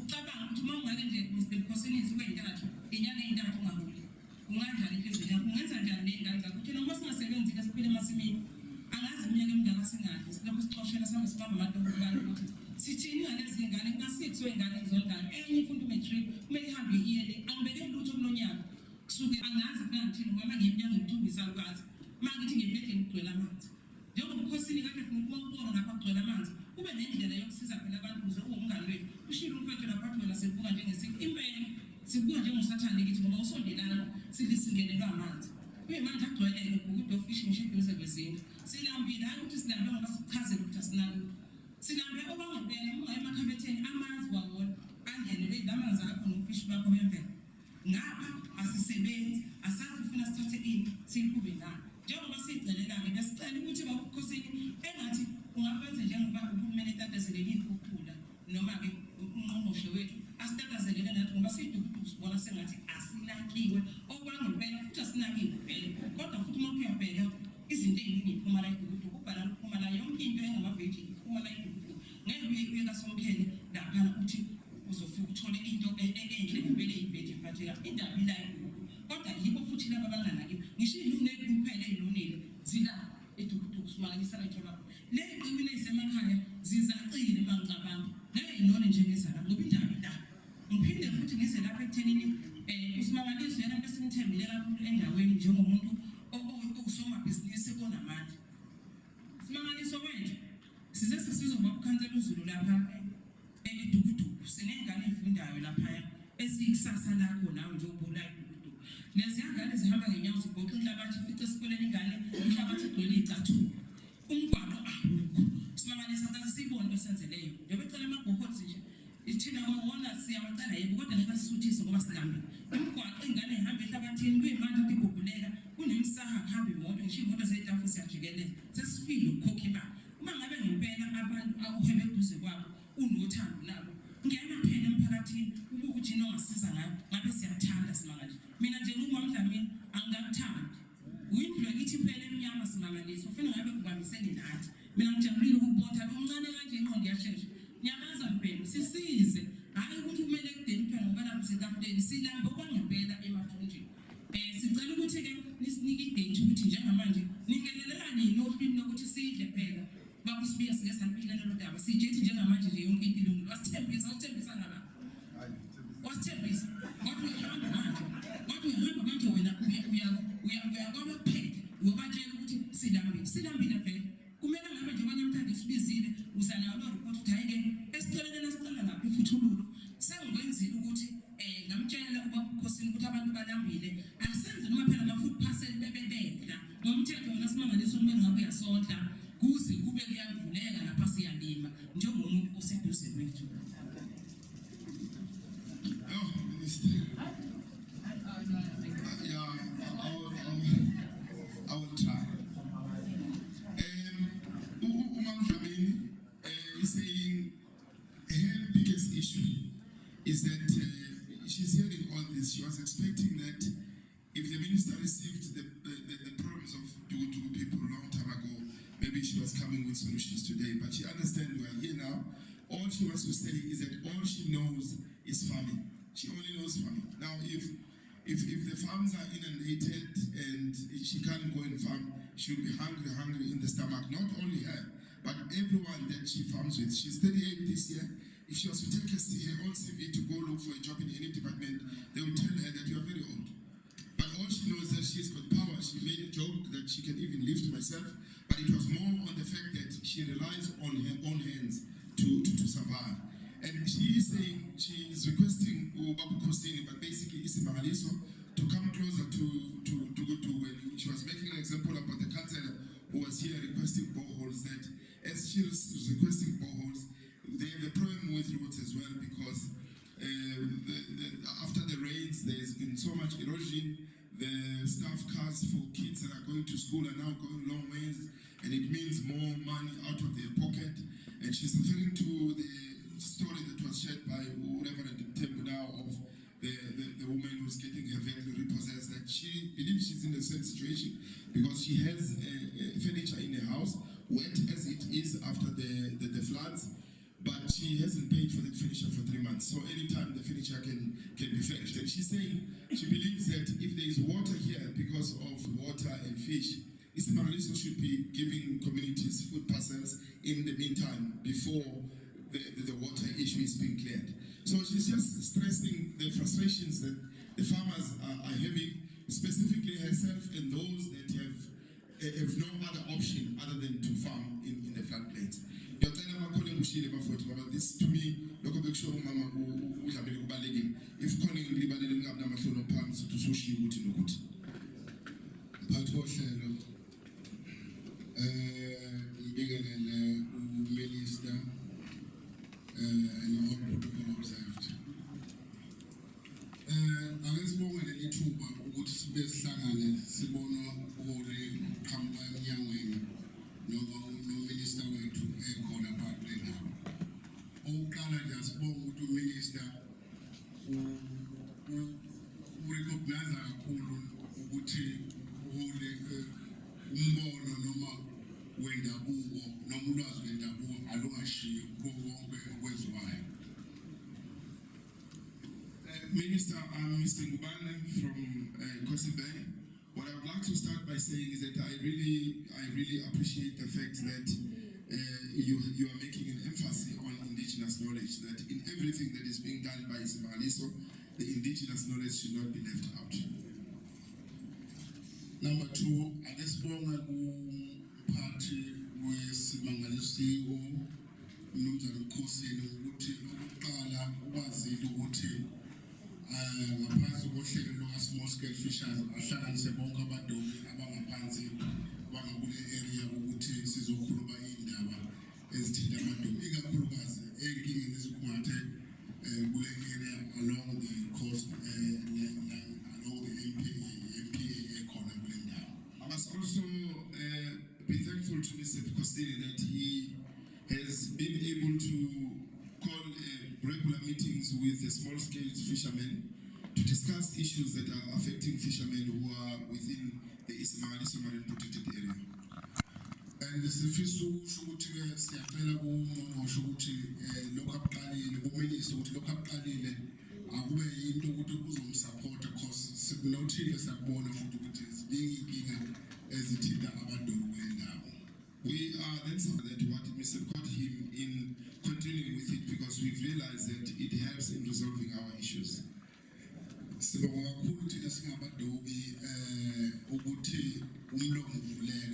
S2: ucabanga ukuthi uma ungake nje Mr. Bukhosinizi kwentathu inyanga ey'ntathu ungaholi, unganjani inhliziyo yakho, ungenza njani ney'ngane zakho? Thina uma singasebenzi-ke siphile emasimini, angazi iminyaka emingaka singadli, silokhu sicoshela sihambe sibamba amadodana ukuthi sithini ngalezi ngane, kunga-6 wey'ngane ezondala, enye ifunda umatric kumele ihambe iyele, angibekeli lutho kulo nyaka kusuke angazi kungangithini, ngoba ngiyeminyaka ngithumba isalukazi mangithi ngempedeni kugcwele amanzi. Njengoba ubukhosini kade funa ukuba ubona lapha kugcwele amanzi, kube nendlela yokusiza phela abantu ukuze uwumngani wethu. Ushilo umfowethu lapha athi wena sibuka njengesiko impela, sibuka njengosathane kithi ngoba usondelana singenelwa amanzi. Kuyimanje agcweleke ubhukudo ofishi ngisho eduze kwezinto. Silambile hayi ukuthi silambe ngoba sikuchazele ukuthi asinalutho. Silambe okwangempela uma emakhabetheni amanzi wawona angenelwe ilamanzi akho nofishi bakho bemvelo. Ngapha asisebenzi, asazi ufuna sithathe ini siyikhube nani. Njengoba siyicelela-ke besicela ukuthi babukhosini engathi ungakwenza njengoba uhulumeni etatazelele iy'khukhula noma-ke ungqongqoshe wethu asitatazelele nathi, ngoba siyiDukuduku sibona sengathi asinakiwe okwangempela futhi asinakiwe vele. Kodwa futhi uma kuyabheka izinto ey'ningi iphuma la eDukuduku, ubhala luphuma la, yonke into engamaveji iphuma la eDukuduku. Ngeke uye kaSomkhele laphana uthi uzofika uthole into enhle ngempela eyiveji iphatheka indaba ila eDukuduku. Kodwa yibo futhi laba abanganakiwe. Ngisho iy'lune kuphela ey'lunile zila eDukuduku simangalisa la ithola khona. Le y'qiwile ey'semakhaya zizacile uma ngicabanga ngey'none njengezala ngoba indaba ila. Ngiphinde futhi ngize lapha ekuthenini uSimangaliso yena besimthembile kakhulu endaweni njengomuntu osomabhizinisi onamandla. Simangaliso
S11: Mfundisi wethu size sesizoba ukhansela uZulu lapha elidukuduku sinengane efundayo lapha esikusasa lakho nawe nje ubona idukuduku lezi ngane zihamba ngenyawo zibhoqa inhlabathi fice esikoleni ingane inhlabathi igcwele icathulo umgwaqo awukho simangalisa ukuthi sibone besenzeleyo njengoba ecela amabhokothi nje ithina wona siyawacela yebo kodwa ngeke sisuthise ngoba silambile umgwaqo ingane ihamba ehlabathini kuyimanje iguguleka kunemsaha kuhamba imoto ngisho imoto zeyitafu siyajikeleza sesifile ukukhokha imali uma ngabe ngempela abantu akuhebe eduze kwabo unothando nabo ngiyana phela emphakathini ukuthi nongasiza ngayo ngabe siyathanda simangaliso mina nje ngumama Dlamini angakuthandi uyindlu yakithi phela emnyama simangaliso ufuna ngabe kubambisene nathi mina ngijabulile ukubona lo mncane kanje inqondo yashesha nyakaza mpela sisize hayi ukuthi kumele kudeni phela ngoba lapho setafuleni silambe okwangempela emathunjini sicela ukuthi ke nisinike idate ukuthi njengamanje ningelelelani nolimi lokuthi sidle phela bakusibiya sike sampila lelo daba sijethi njengamanje nje yonke into ilungile wasithembisa ngala wasithembisa kodwa uhamba manje wena uyakwazi kuphela uyobatshela ukuthi silambile phela kumele ngabe nje namhlanje sibizile uzanayo lo report ukuthi hayi ke esiceleni nasicela lapha ifuthululo sengikwenzile ukuthi ngamtshela ubabukhosini ukuthi abantu balambile asenze noma phela ama food parcel bebebedla ngomthetho wona simangaliso kumele ngabe uyasondla kuze kube kuyavuleka lapha siyalima njengomuntu oseduze kwethu.
S1: I will try. Is saying her biggest issue is that she's hearing all this. She was expecting that if the minister received the problems of Dugu people a long time ago, maybe she was coming with solutions today. But she understands we are here now. All she wants to say is that all she knows is farming. She only knows farming. Now, if the farms are inundated and she can't go and farm, she'll be hungry in the stomach. Not only her, but everyone that she farms with. She's 38 this year. If she was to take her old CV to go look for a job in any department, they will tell her that you are very old. But all she knows is that she's got power. She made a joke that she can even lift myself, but it was more on the fact that she relies on her own hands to survive. And she is saying, she is requesting Babu Kosini, but basically iSimangaliso, to come closer to when she was making an example about the councillor who was here requesting boreholes, that as she was requesting boreholes, they have a problem with roads as well because after the rains, there's been so much erosion. The staff cars for kids that are going to school are now going long ways, and it means more money out of their pocket. And she's referring to the story that was shared by Reverend Tembu now of the woman who's getting her vehicle repossessed, that she believes she's in the same situation because she has furniture in her house, wet as it is after the floods, but she hasn't paid for the furniture for 3 months. So anytime the furniture can be fetched. And she's saying she believes that if there is water here because of water and fish, iSimangaliso should be giving communities food parcels in the meantime before the water issue is being cleared. So she's just stressing the frustrations that the farmers are having, specifically herself and those that have no other option other than to farm in the floodplains. This to me, if minister and all protocol observed. Angesibonga leli thuba ukuthi sibe sihlangane sibona uhole qhamuka emnyangweni nominister wethu ekhona phakathi lapho. Oqala nje sibonga ukuthi uminister urecognize kakhulu ukuthi uhole umbono noma wendabuko noma ulwazi lwendabuko alungashiyi konke okwenziwayo. Minister, I'm Mr. Ngubane from Creecy Bay. What I would like to start by saying is that I really appreciate the fact that you are making an emphasis on indigenous knowledge, that in everything that is being done by iSimangaliso, the indigenous knowledge should not be left out. Number two, I guess kumphathi weSimangaliso
S7: CEO umnumzana Creecy ukuthi ukuqala ukwazile ukuthi ngaphansi kohlelo lwa small scale fishers ahlanganise bonke abadobi abangaphansi bangakule area ukuthi sizokhuluma indaba ezithinta abadobi ikakhulukazi enkingeni ezikhungathe kule area along the coast along the MPA ekhona kule ndawo.
S1: I must also be thankful to Mr. Creecy that he has been able to call regular meetings with the small-scale fishermen to discuss issues that are affecting fishermen who are within the iSimangaliso marine protected area.
S7: And sifisa ukusho ukuthi ke siyacela kuMngqongqoshe ukuthi lokho akuqalile kuMinister ukuthi lokho akuqalile akube yinto ukuthi uzomsupport because sikunothile sakubona futhi ukuthi ziningi inkinga ezithinta abadobi kule ndawo.
S1: We are then sorry that what may support him in continuing with it because we've realized that it helps in resolving our issues.
S7: Sibonga kakhulu thina singabadobi ukuthi umlomo uvuleke